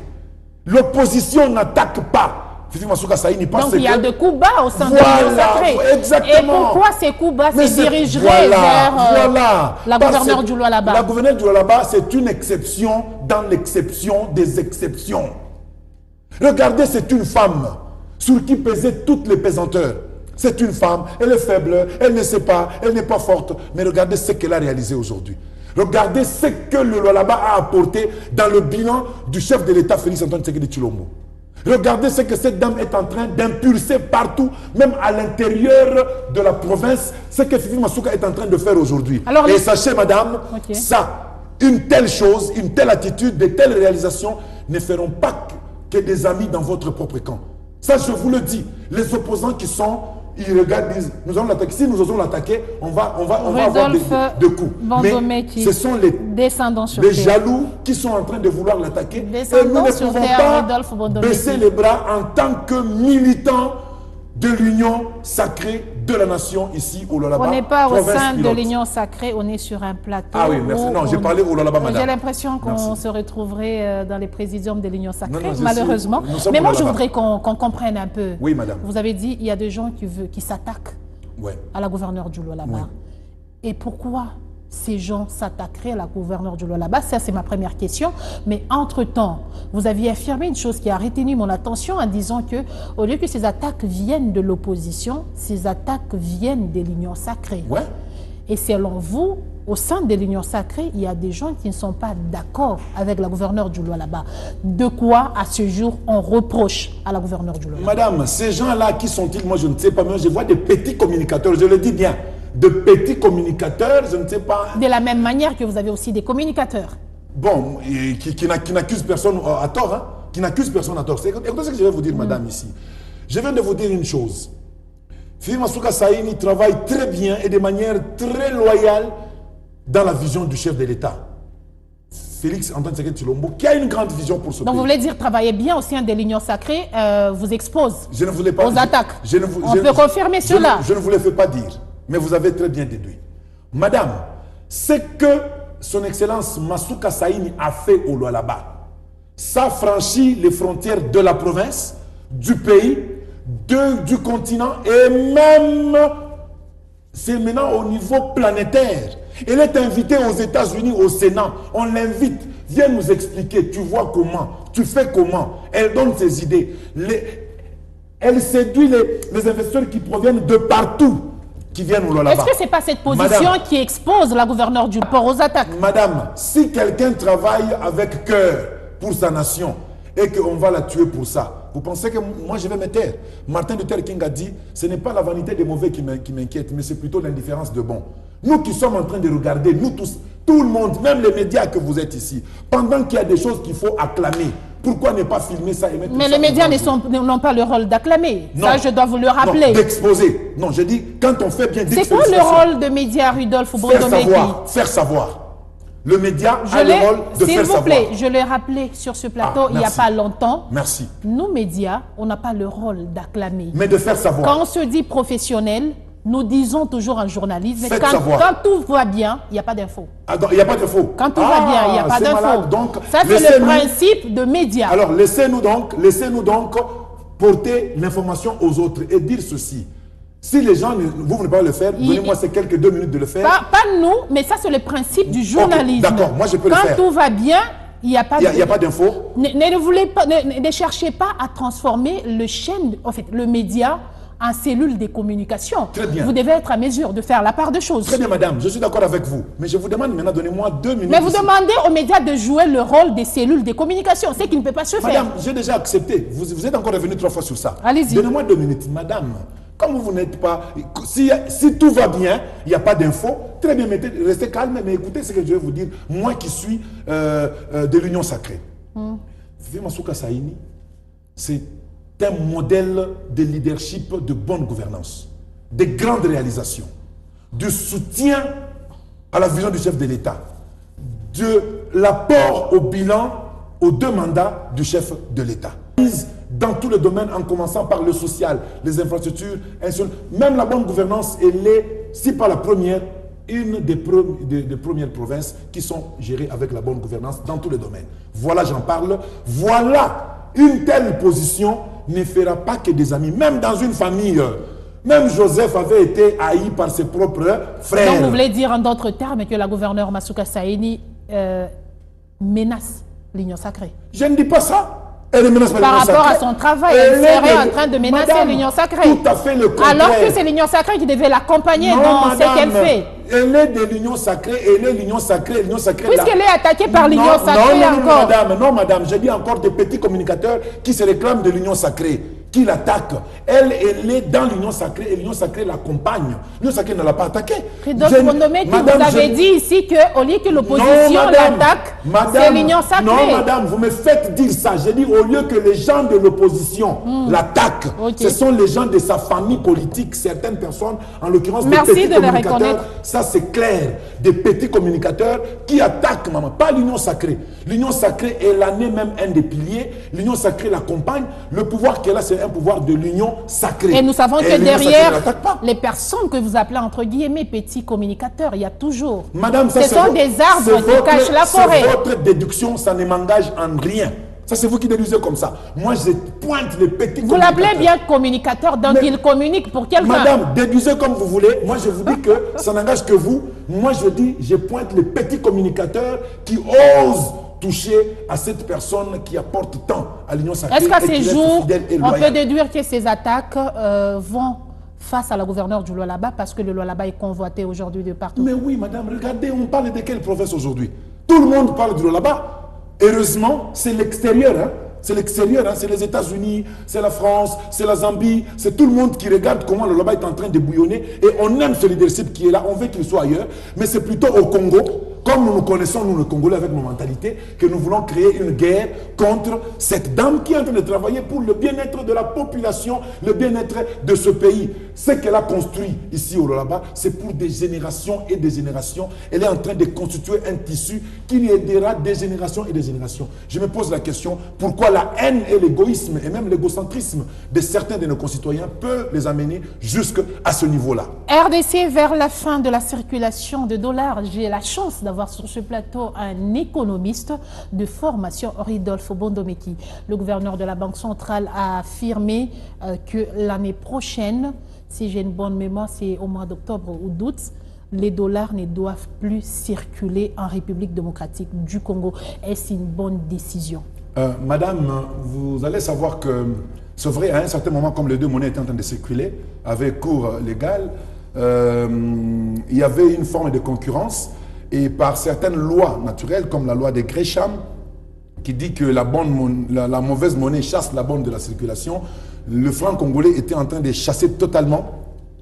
L'opposition n'attaque pas Masuka Saini parce donc il y a des coups bas au sein de l'Union sacrée. Exactement. Et pourquoi ces coups bas se dirigeraient vers la gouverneure du Lualaba? La gouverneure du Lualaba, c'est une exception dans l'exception des exceptions. Regardez, c'est une femme sur qui pesaient toutes les pesanteurs. C'est une femme, elle est faible, elle ne sait pas, elle n'est pas forte. Mais regardez ce qu'elle a réalisé aujourd'hui. Regardez ce que le Lualaba a apporté dans le bilan du chef de l'État, Félix Antoine Tshisekedi Tshilombo. Regardez ce que cette dame est en train d'impulser partout, même à l'intérieur de la province, ce que Fifi Masuka est en train de faire aujourd'hui. Et sachez, madame, ça, une telle chose, une telle attitude, de telles réalisations ne feront pas que des amis dans votre propre camp. Ça, je vous le dis. Les opposants qui sont, ils regardent, disent, nous allons l'attaquer. Si nous osons l'attaquer, on va avoir des coups. Mais ce sont les jaloux qui sont en train de vouloir l'attaquer. Et nous ne pouvons pas baisser les bras en tant que militants de l'Union sacrée de la nation ici au Lualaba. On n'est pas au sein de l'Union sacrée, on est sur un plateau. Ah oui, merci. Non, j'ai parlé au Lualaba, madame. J'ai l'impression qu'on se retrouverait dans les présidiums de l'Union sacrée, malheureusement. Mais moi, je voudrais qu'on comprenne un peu. Oui, madame. Vous avez dit qu'il y a des gens qui s'attaquent à la gouverneure du Lualaba. Oui. Et pourquoi ces gens s'attaqueraient à la gouverneure du Lualaba? Ça, c'est ma première question. Mais entre-temps, vous aviez affirmé une chose qui a retenu mon attention en disant que, au lieu que ces attaques viennent de l'opposition, ces attaques viennent de l'Union sacrée. Ouais. Et selon vous, au sein de l'Union sacrée, il y a des gens qui ne sont pas d'accord avec la gouverneure du Lualaba. De quoi, à ce jour, on reproche à la gouverneure du Lualaba? Madame, ces gens-là, qui sont-ils? Moi, je ne sais pas, mais je vois des petits communicateurs, je le dis bien. De petits communicateurs, je ne sais pas. De la même manière que vous avez aussi des communicateurs. Bon, qui n'accusent personne à tort, hein? Qui n'accusent personne à tort. Écoutez ce que je vais vous dire, madame, ici. Je viens de vous dire une chose. Fifi Masuka Saini travaille très bien et de manière très loyale dans la vision du chef de l'État, Félix Antoine Tshisekedi Tshilombo, qui a une grande vision pour ce pays. Donc vous voulez dire travailler bien au sein de l'Union sacrée vous expose aux attaques. On peut confirmer cela. Je ne vous le fais pas dire. Mais vous avez très bien déduit. Madame, ce que son Excellence Masuka Saini a fait au Lualaba, ça franchit les frontières de la province, du pays, du continent et même, c'est maintenant au niveau planétaire. Elle est invitée aux États-Unis, au Sénat. On l'invite. Viens nous expliquer. Tu vois comment? Tu fais comment? Elle donne ses idées. Elle séduit les investisseurs qui proviennent de partout, qui viennent au Lualaba. Est-ce que ce n'est pas cette position qui expose la gouverneure du port aux attaques? Madame, si quelqu'un travaille avec cœur pour sa nation et qu'on va la tuer pour ça, vous pensez que moi je vais me taire? Martin Luther King a dit, ce n'est pas la vanité des mauvais qui m'inquiète, mais c'est plutôt l'indifférence de bons. Nous qui sommes en train de regarder, nous tous, Tout le monde, même les médias que vous êtes ici, pendant qu'il y a des choses qu'il faut acclamer, pourquoi ne pas filmer ça et mettre Mais ça les médias devant n'ont pas le rôle d'acclamer. Non. Ça, je dois vous le rappeler. Non, d'exposer. Non, je dis, quand on fait bien C'est quoi le rôle de médias, Rudolph Faire Bondomeki? savoir, faire savoir. Le média a le rôle de S'il faire vous savoir. plaît, je l'ai rappelé sur ce plateau il n'y a merci. pas longtemps. Merci. Nous, médias, on n'a pas le rôle d'acclamer. Mais de faire savoir. Quand on se dit professionnel, nous disons toujours en journalisme, Faites quand savoir. tout va bien, il n'y a pas d'info. Il n'y a pas d'info. Quand tout va bien, il n'y a pas c'est malade. d'info. Donc, Ça, c'est le laissez-nous- principe de médias. Alors, laissez-nous donc porter l'information aux autres et dire ceci. Si les gens, vous ne pouvez pas le faire, donnez-moi ces quelques 2 minutes de le faire. Pas nous, mais ça, c'est le principe du journalisme. d'accord, moi, je peux le faire. Quand tout va bien, il n'y a pas Il n'y a pas d'info. Ne cherchez pas à transformer le média en cellule de communication. Très bien. Vous devez être à mesure de faire la part des choses. Très bien, madame, je suis d'accord avec vous. Mais je vous demande maintenant, donnez-moi 2 minutes. Mais vous ici. demandez aux médias de jouer le rôle des cellules de communication, ce qui ne peut pas se faire. Madame, j'ai déjà accepté. Vous êtes encore revenu 3 fois sur ça. Allez-y. Donnez-moi 2 minutes. Madame, comme vous n'êtes pas... Si tout va bien, il n'y a pas d'info, très bien, restez calme, mais écoutez ce que je vais vous dire. Moi qui suis de l'Union sacrée. Fifi Masuka Saini, c'est un modèle de leadership, de bonne gouvernance, de grandes réalisations, de soutien à la vision du chef de l'État, de l'apport au bilan aux 2 mandats du chef de l'État. Dans tous les domaines, en commençant par le social, les infrastructures, même la bonne gouvernance, elle est, si pas la première, une des premières provinces qui sont gérées avec la bonne gouvernance dans tous les domaines. Voilà, j'en parle. Voilà, une telle position ne fera pas que des amis. Même dans une famille, même Joseph avait été haï par ses propres frères. Donc vous voulez dire en d'autres termes que la gouverneure Masuka Saini menace l'Union sacrée? Je ne dis pas ça. Elle menace Par rapport à son travail, elle serait en train de menacer l'Union sacrée. Tout à fait le contraire. Alors que c'est l'Union sacrée qui devait l'accompagner dans ce qu'elle fait. Elle est de l'Union sacrée, elle est l'Union sacrée, l'Union sacrée. Puisqu'elle est attaquée par l'Union sacrée encore. Non, madame, j'ai dit encore des petits communicateurs qui se réclament de l'Union sacrée, qui l'attaquent. Elle est dans l'Union sacrée et l'Union sacrée l'accompagne. L'Union sacrée ne l'a pas attaquée. Rudolph Bondomeki, vous avez dit ici qu'au lieu que l'opposition l'attaque, c'est l'Union sacrée. Non, madame, vous me faites dire ça. J'ai dit au lieu que les gens de l'opposition l'attaquent, ce sont les gens de sa famille politique, certaines personnes, en l'occurrence des petits communicateurs. Ça, c'est clair. Des petits communicateurs qui attaquent, maman. Pas l'Union sacrée. L'Union sacrée est l'année même un des piliers. L'Union sacrée l'accompagne. Le pouvoir qu'elle a, c'est un pouvoir de l'Union sacrée. Et nous savons que derrière les personnes que vous appelez entre guillemets petits communicateurs, il y a toujours. Madame, ça, ce sont des arbres qui cachent la forêt. Votre déduction, ça ne m'engage en rien. Ça, c'est vous qui déduisez comme ça. Moi, je pointe les petits communicateurs. Vous l'appelez bien communicateur, donc il communique pour quelqu'un. Madame, déduisez comme vous voulez. Moi, je vous dis que ça n'engage que vous. Moi, je pointe les petits communicateurs qui osent toucher à cette personne qui apporte tant à l'Union sacrée. Est-ce qu'à ces jours, on peut déduire que ces attaques vont face à la gouverneure du Lualaba parce que le Lualaba est convoité aujourd'hui de partout? Mais oui, madame, regardez, on parle de quelle province aujourd'hui? Tout le monde parle du Lualaba. Heureusement, c'est l'extérieur. Hein? C'est l'extérieur, hein? C'est les États-Unis, c'est la France, c'est la Zambie, c'est tout le monde qui regarde comment le Lualaba est en train de bouillonner. Et on aime ce leadership qui est là, on veut qu'il soit ailleurs, mais c'est plutôt au Congo, comme nous nous connaissons, nous les Congolais, avec nos mentalités, que nous voulons créer une guerre contre cette dame qui est en train de travailler pour le bien-être de la population, le bien-être de ce pays. Ce qu'elle a construit ici au Lualaba, c'est pour des générations et des générations. Elle est en train de constituer un tissu qui lui aidera des générations et des générations. Je me pose la question, pourquoi la haine et l'égoïsme et même l'égocentrisme de certains de nos concitoyens peut les amener jusqu'à ce niveau-là? RDC vers la fin de la circulation de dollars. J'ai la chance d'avoir sur ce plateau un économiste de formation, Rudolph Bondomeki. Le gouverneur de la Banque centrale a affirmé que l'année prochaine, si j'ai une bonne mémoire, c'est au mois d'octobre ou d'août, les dollars ne doivent plus circuler en République démocratique du Congo. Est-ce une bonne décision? Madame, vous allez savoir que c'est vrai, à un certain moment, comme les deux monnaies étaient en train de circuler, avec cours légal, il y avait une forme de concurrence. Et par certaines lois naturelles, comme la loi de Gresham, qui dit que la mauvaise monnaie chasse la bonne de la circulation, le franc congolais était en train de chasser totalement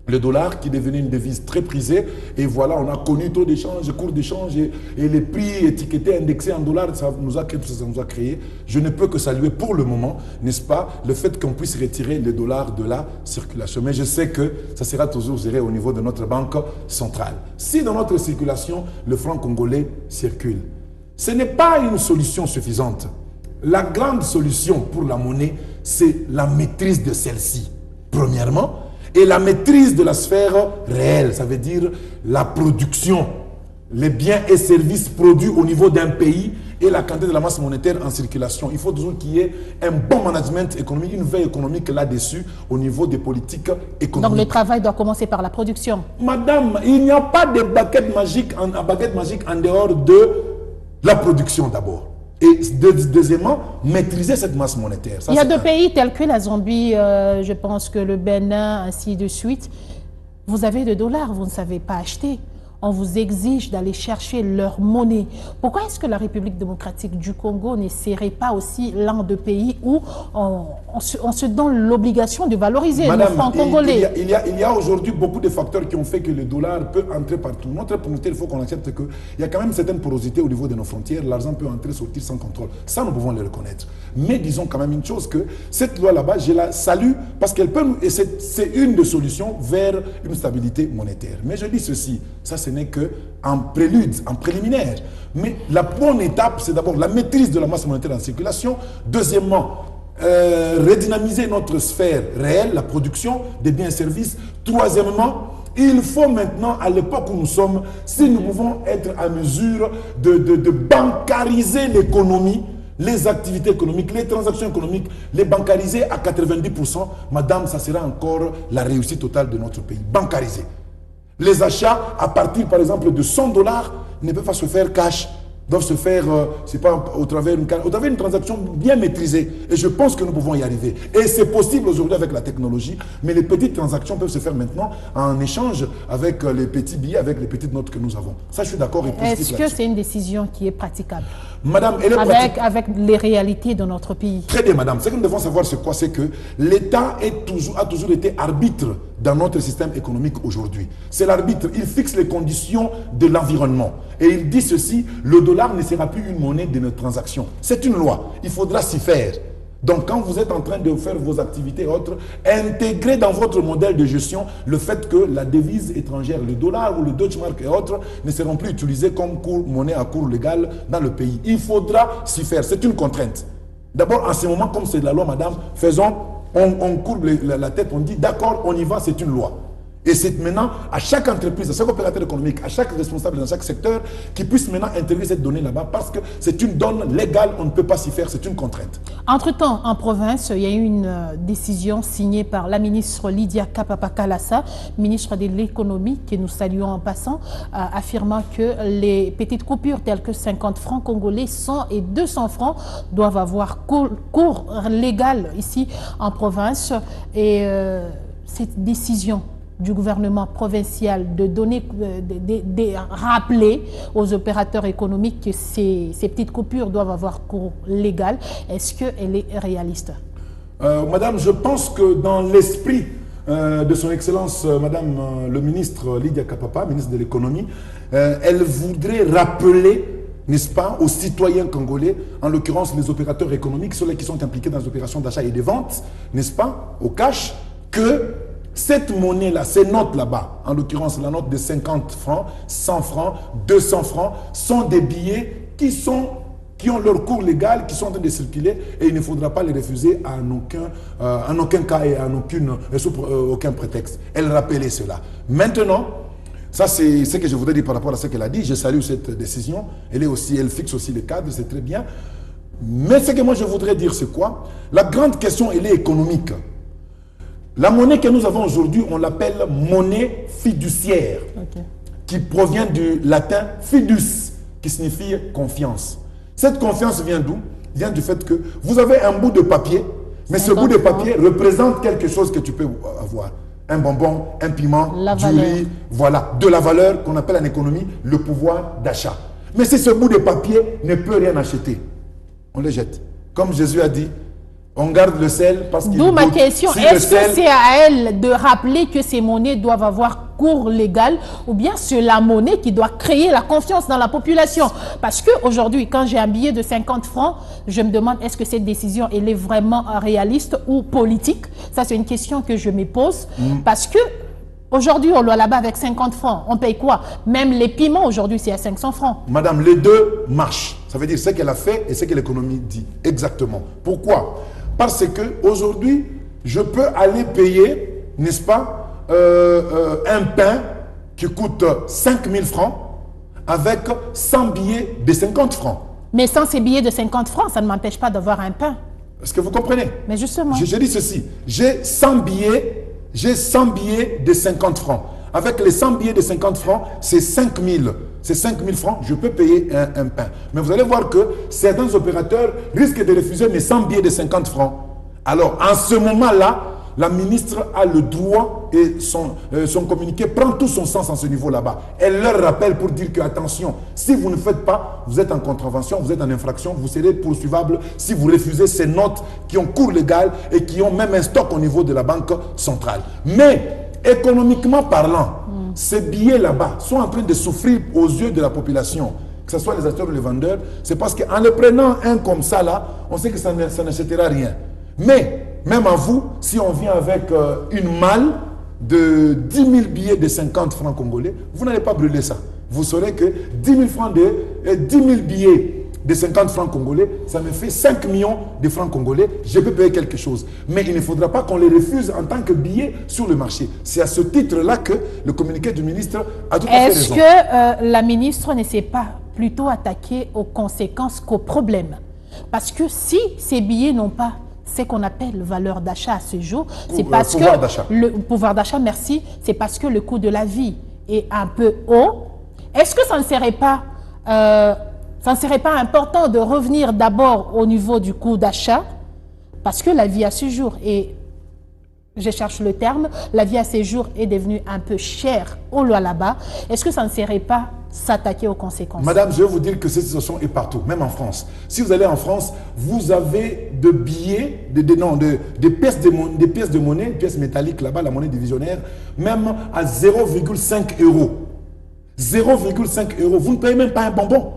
Le dollar qui devenait une devise très prisée, et voilà, on a connu taux d'échange, cours d'échange et les prix étiquetés, indexés en dollars, ça nous a créé. Je ne peux que saluer pour le moment, n'est-ce pas, le fait qu'on puisse retirer les dollars de la circulation. Mais je sais que ça sera toujours géré au niveau de notre banque centrale. Si dans notre circulation, le franc congolais circule, ce n'est pas une solution suffisante. La grande solution pour la monnaie, c'est la maîtrise de celle-ci, premièrement, et la maîtrise de la sphère réelle, ça veut dire la production, les biens et services produits au niveau d'un pays et la quantité de la masse monétaire en circulation. Il faut toujours qu'il y ait un bon management économique, une veille économique là-dessus au niveau des politiques économiques. Donc le travail doit commencer par la production. Madame, il n'y a pas de baguette magique en dehors de la production d'abord. Et deuxièmement, maîtriser cette masse monétaire. Ça, il y a deux pays tels que la Zambie, je pense que le Bénin, ainsi de suite. Vous avez des dollars, vous ne savez pas acheter. On vous exige d'aller chercher leur monnaie. Pourquoi est-ce que la République démocratique du Congo n'essaierait pas aussi l'un des pays où on se donne l'obligation de valoriser le franc congolais? Il y a aujourd'hui beaucoup de facteurs qui ont fait que le dollar peut entrer partout. Notre frontière, il faut qu'on accepte qu'il y a quand même certaines porosités au niveau de nos frontières. L'argent peut entrer, sortir sans contrôle. Ça, nous pouvons le reconnaître. Mais disons quand même une chose, que cette loi là-bas, je la salue parce qu'elle peut nous... Et c'est une des solutions vers une stabilité monétaire. Mais je dis ceci, ça ce n'est qu'en prélude, en préliminaire. Mais la bonne étape, c'est d'abord la maîtrise de la masse monétaire en circulation. Deuxièmement, redynamiser notre sphère réelle, la production des biens et services. Troisièmement, il faut maintenant, à l'époque où nous sommes, si nous pouvons être à mesure de bancariser l'économie, les activités économiques, les transactions économiques, les bancariser à 90%, madame, ça sera encore la réussite totale de notre pays. Bancariser. Les achats à partir, par exemple, de $100 ne peuvent pas se faire cash, doivent se faire, c'est pas au travers d'une transaction bien maîtrisée. Et je pense que nous pouvons y arriver. Et c'est possible aujourd'hui avec la technologie, mais les petites transactions peuvent se faire maintenant en échange avec les petits billets, avec les petites notes que nous avons. Ça, je suis d'accord. Est-ce que c'est une décision qui est praticable? Madame, elle est pratique. Avec les réalités de notre pays. Très bien, madame. Ce que nous devons savoir, c'est quoi? C'est que l'État a toujours été arbitre dans notre système économique aujourd'hui. C'est l'arbitre. Il fixe les conditions de l'environnement. Et il dit ceci, le dollar ne sera plus une monnaie de nos transactions. C'est une loi. Il faudra s'y faire. Donc, quand vous êtes en train de faire vos activités et autres, intégrez dans votre modèle de gestion le fait que la devise étrangère, le dollar ou le Deutsche Mark et autres, ne seront plus utilisés comme monnaie à cours légal dans le pays. Il faudra s'y faire. C'est une contrainte. D'abord, en ce moment, comme c'est de la loi, madame, on courbe la tête, on dit d'accord, on y va, c'est une loi. Et c'est maintenant à chaque entreprise, à chaque opérateur économique, à chaque responsable dans chaque secteur qui puisse maintenant intégrer cette donnée là-bas parce que c'est une donne légale, on ne peut pas s'y faire, c'est une contrainte. Entre-temps, en province, il y a eu une décision signée par la ministre Lydia Kapapa-Kalasa, ministre de l'économie, que nous saluons en passant, affirmant que les petites coupures telles que 50 francs congolais, 100 et 200 francs doivent avoir cours légal ici en province. Et cette décision du gouvernement provincial de donner, de rappeler aux opérateurs économiques que ces petites coupures doivent avoir cours légal, est-ce qu'elle est réaliste? Madame, je pense que dans l'esprit de son Excellence, Madame le ministre Lydia Kapapa, ministre de l'économie, elle voudrait rappeler, n'est-ce pas, aux citoyens congolais, en l'occurrence les opérateurs économiques, ceux qui sont impliqués dans les opérations d'achat et de vente, n'est-ce pas, au cash, que cette monnaie-là, ces notes là-bas, en l'occurrence la note de 50 francs, 100 francs, 200 francs, sont des billets qui ont leur cours légal, qui sont en train de circuler et il ne faudra pas les refuser en aucun cas et sous aucun prétexte. Elle rappelait cela. Maintenant, ça c'est ce que je voudrais dire par rapport à ce qu'elle a dit. Je salue cette décision. Elle fixe aussi les cadres, c'est très bien. Mais ce que moi je voudrais dire, c'est quoi? La grande question, elle est économique. La monnaie que nous avons aujourd'hui, on l'appelle monnaie fiduciaire, qui provient du latin fidus, qui signifie confiance. Cette confiance vient d'où? Vient du fait que vous avez un bout de papier, mais ce bout de papier représente quelque chose que tu peux avoir. Un bonbon, un piment, du riz, voilà, de la valeur qu'on appelle en économie le pouvoir d'achat. Mais si ce bout de papier ne peut rien acheter, on le jette. Comme Jésus a dit, On garde le sel parce qu'il D'où ma question, si est-ce que c'est à elle de rappeler que ces monnaies doivent avoir cours légal ou bien c'est la monnaie qui doit créer la confiance dans la population? Parce qu'aujourd'hui, quand j'ai un billet de 50 francs, je me demande est-ce que cette décision elle est vraiment réaliste ou politique? Ça, c'est une question que je me pose parce que aujourd'hui, on doit là-bas avec 50 francs. On paye quoi? Même les piments, aujourd'hui, c'est à 500 francs. Madame, les deux marchent. Ça veut dire ce qu'elle a fait et ce que l'économie dit. Exactement. Pourquoi? Parce que aujourd'hui, je peux aller payer, n'est-ce pas, un pain qui coûte 5 000 francs avec 100 billets de 50 francs. Mais sans ces billets de 50 francs, ça ne m'empêche pas d'avoir un pain. Est-ce que vous comprenez? Mais justement. Je dis ceci. J'ai 100 billets de 50 francs. Avec les 100 billets de 50 francs, c'est 5 000. C'est 5 000 francs, je peux payer un pain. Mais vous allez voir que certains opérateurs risquent de refuser mes 100 billets de 50 francs. Alors, en ce moment-là, la ministre a le droit et son communiqué prend tout son sens en ce niveau là-bas. Elle leur rappelle pour dire que, attention, si vous ne faites pas, vous êtes en contravention, vous êtes en infraction, vous serez poursuivable si vous refusez ces notes qui ont cours légal et qui ont même un stock au niveau de la banque centrale. Mais, économiquement parlant, ces billets là-bas sont en train de souffrir aux yeux de la population, que ce soit les acheteurs ou les vendeurs. C'est parce qu'en le prenant un comme ça là, on sait que ça n'achètera rien. Mais, même à vous, si on vient avec une malle de 10 000 billets de 50 francs congolais, vous n'allez pas brûler ça. Vous saurez que 10 000 billets de 50 francs congolais, ça me fait 5 millions de francs congolais, je peux payer quelque chose. Mais il ne faudra pas qu'on les refuse en tant que billets sur le marché. C'est à ce titre-là que le communiqué du ministre a tout à fait raison. Est-ce que la ministre ne s'est pas plutôt attaquée aux conséquences qu'aux problèmes? Parce que si ces billets n'ont pas ce qu'on appelle valeur d'achat à ce jour, c'est parce que le pouvoir d'achat, merci, c'est parce que le coût de la vie est un peu haut. Est-ce que ça ne serait pas important de revenir d'abord au niveau du coût d'achat? Parce que la vie à ce jour est, je cherche le terme, la vie à ce jour est devenue un peu chère au là-bas. Est-ce que ça ne serait pas s'attaquer aux conséquences? Madame, je vais vous dire que cette situation est partout, même en France. Si vous allez en France, vous avez de billets, des pièces de monnaie, des pièces métalliques là-bas, la monnaie divisionnaire, même à 0,5 euros. 0,5 euros. Vous ne payez même pas un bonbon.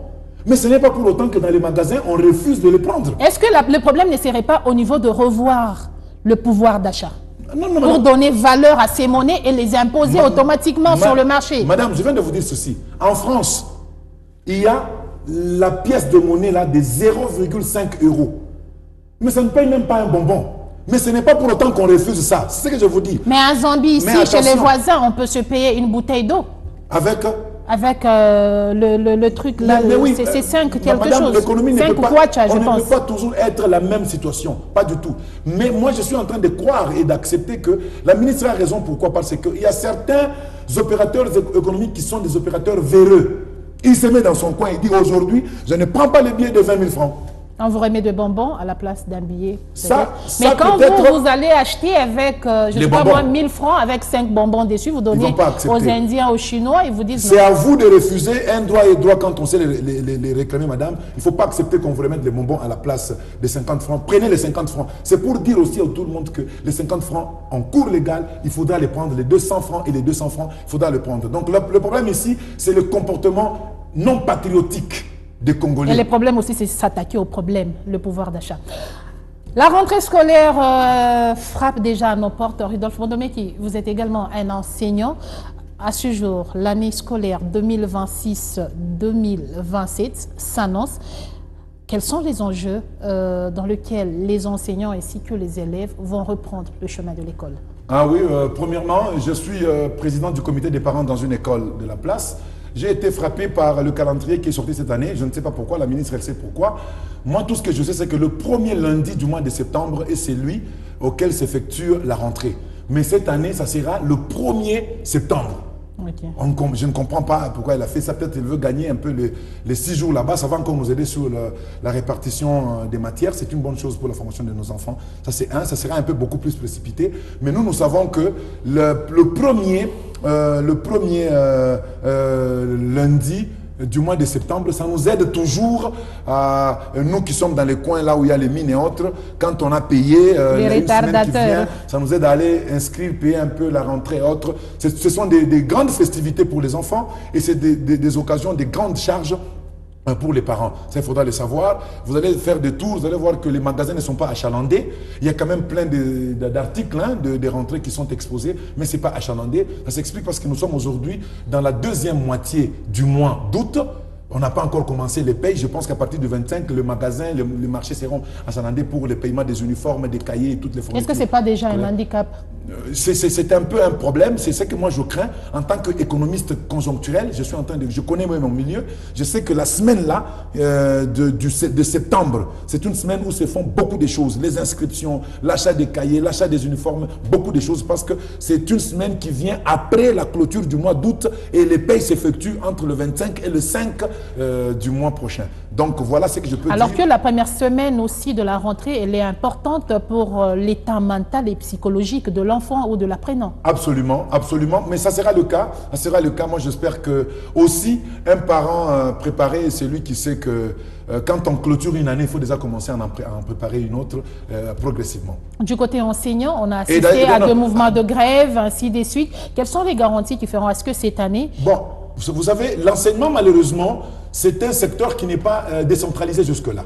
Mais ce n'est pas pour autant que dans les magasins, on refuse de les prendre. Est-ce que le problème ne serait pas au niveau de revoir le pouvoir d'achat? Pour donner valeur à ces monnaies et les imposer automatiquement sur le marché. Madame, je viens de vous dire ceci. En France, il y a la pièce de monnaie là de 0,5 euros. Mais ça ne paye même pas un bonbon. Mais ce n'est pas pour autant qu'on refuse ça. C'est ce que je vous dis. Mais en Zambie, ici, chez les voisins, on peut se payer une bouteille d'eau. Avec le truc là, oui, c'est 5 quelque madame, chose. L'économie ne 5 peut pas, kwacha, je on pense. ne peut pas toujours être la même situation, pas du tout. Mais moi, je suis en train de croire et d'accepter que la ministre a raison. Pourquoi? Parce qu'il y a certains opérateurs économiques qui sont des opérateurs véreux. Il se met dans son coin, il dit aujourd'hui, je ne prends pas les billets de 20 000 francs. On vous remet des bonbons à la place d'un billet. Mais quand vous allez acheter avec, je ne sais pas moi, 1000 francs avec 5 bonbons dessus, vous donnez aux Indiens, aux Chinois, ils vous disent non. C'est à vous de refuser un droit et droit quand on sait les réclamer, madame. Il ne faut pas accepter qu'on vous remette les bonbons à la place des 50 francs. Prenez les 50 francs. C'est pour dire aussi à tout le monde que les 50 francs en cours légal, il faudra les prendre. Les 200 francs et les 200 francs, il faudra les prendre. Donc le problème ici, c'est le comportement non patriotique des Congolais. Et le problème aussi, c'est s'attaquer au problème, le pouvoir d'achat. La rentrée scolaire frappe déjà à nos portes. Rudolph Mondomeki, vous êtes également un enseignant. À ce jour, l'année scolaire 2026-2027 s'annonce. Quels sont les enjeux dans lesquels les enseignants ainsi que les élèves vont reprendre le chemin de l'école? Ah oui, premièrement, je suis président du comité des parents dans une école de la place. J'ai été frappé par le calendrier qui est sorti cette année. Je ne sais pas pourquoi, la ministre, elle sait pourquoi. Moi, tout ce que je sais, c'est que le premier lundi du mois de septembre est celui auquel s'effectue la rentrée. Mais cette année, ça sera le 1er septembre. Okay. Je ne comprends pas pourquoi elle a fait ça. Peut-être qu'elle veut gagner un peu les 6 jours là-bas. Ça va encore nous aider sur la répartition des matières. C'est une bonne chose pour la formation de nos enfants. Ça, c'est un. Ça sera un peu beaucoup plus précipité. Mais nous savons que le premier lundi du mois de septembre, ça nous aide toujours, nous qui sommes dans les coins là où il y a les mines et autres, quand on a payé les une semaine qui retardateurs. vient, ça nous aide à aller inscrire, payer un peu la rentrée et autres. Ce sont des grandes festivités pour les enfants et c'est des occasions, des grandes charges pour les parents. Ça, il faudra le savoir. Vous allez faire des tours, vous allez voir que les magasins ne sont pas achalandés. Il y a quand même plein d'articles, des rentrées qui sont exposés, mais ce n'est pas achalandé. Ça s'explique parce que nous sommes aujourd'hui dans la deuxième moitié du mois d'août. On n'a pas encore commencé les payes. Je pense qu'à partir du 25, le magasin, les marchés seront achalandés pour le paiement des uniformes, des cahiers et toutes les fournitures. Est-ce que ce n'est pas déjà un handicap? C'est un peu un problème, c'est ce que moi je crains en tant qu'économiste conjoncturel. Je connais moi mon milieu, je sais que la semaine là de septembre, c'est une semaine où se font beaucoup de choses, les inscriptions, l'achat des cahiers, l'achat des uniformes, beaucoup de choses parce que c'est une semaine qui vient après la clôture du mois d'août et les payes s'effectuent entre le 25 et le 5 du mois prochain. Donc voilà ce que je peux dire. Alors que la première semaine aussi de la rentrée, elle est importante pour l'état mental et psychologique de l'enfant ou de l'apprenant. Absolument, absolument. Mais ça sera le cas. Ça sera le cas. Moi, j'espère que aussi un parent préparé, c'est lui qui sait que quand on clôture une année, il faut déjà commencer à en préparer une autre progressivement. Du côté enseignant, on a assisté à des mouvements de grève, ainsi de suite. Quelles sont les garanties qui feront à ce que cette année... Bon, vous savez, l'enseignement, malheureusement, c'est un secteur qui n'est pas décentralisé jusque-là.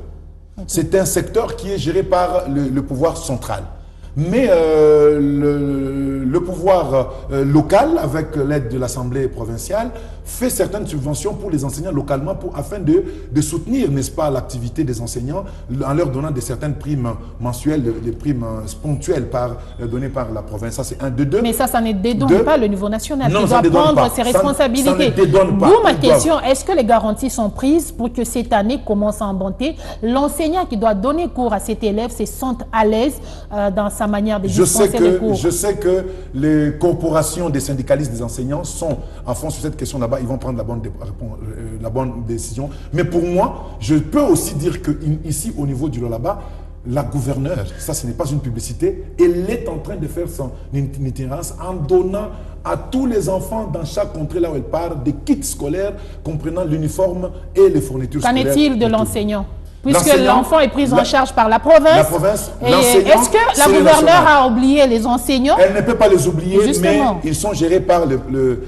Okay. C'est un secteur qui est géré par le pouvoir central. Mais le pouvoir local, avec l'aide de l'Assemblée provinciale, fait certaines subventions pour les enseignants localement afin de soutenir, n'est-ce pas, l'activité des enseignants en leur donnant certaines primes mensuelles, des primes ponctuelles données par la province. Ça, c'est un de deux. Mais ça ne dédonne pas le niveau national. Non, il doit prendre ses responsabilités. Ça ne dédonne pas. D'où ma question, est-ce que les garanties sont prises pour que cette année commence en bonté? L'enseignant qui doit donner cours à cet élève se sente à l'aise dans sa manière de dispenser les cours. Je sais que les corporations des syndicalistes des enseignants sont en fond sur cette question là-bas. Ils vont prendre la bonne décision. Mais pour moi, je peux aussi dire qu'ici, au niveau du Lualaba, la gouverneure, ça ce n'est pas une publicité, elle est en train de faire son itinérance en donnant à tous les enfants dans chaque contrée là où elle part des kits scolaires comprenant l'uniforme et les fournitures scolaires. Qu'en est-il de l'enseignant ? Puisque l'enfant est pris en charge par la province. Est-ce que la gouverneure a oublié les enseignants? Elle ne peut pas les oublier, justement. Mais ils sont gérés par le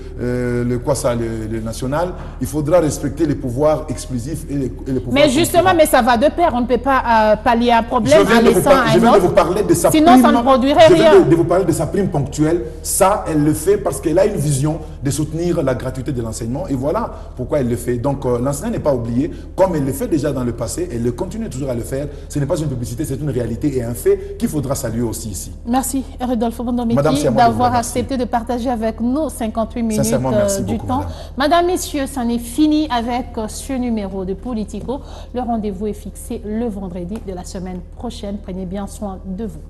national. Il faudra respecter les pouvoirs exclusifs et les pouvoirs. Mais justement, mais ça va de pair. On ne peut pas pallier un problème en laissant un autre. Je viens de vous parler de sa prime. Sinon, ça ne produirait rien. Je viens de vous parler de sa prime ponctuelle. Ça, elle le fait parce qu'elle a une vision de soutenir la gratuité de l'enseignement. Et voilà pourquoi elle le fait. Donc, l'enseignant n'est pas oublié, comme elle le fait déjà dans le passé. Elle continue toujours à le faire. Ce n'est pas une publicité, c'est une réalité et un fait qu'il faudra saluer aussi ici. Merci, Rodolphe Bondomeki, d'avoir accepté de partager avec nous 58 minutes du temps. Madame, messieurs, ça n'est fini avec ce numéro de Politico. Le rendez-vous est fixé le vendredi de la semaine prochaine. Prenez bien soin de vous.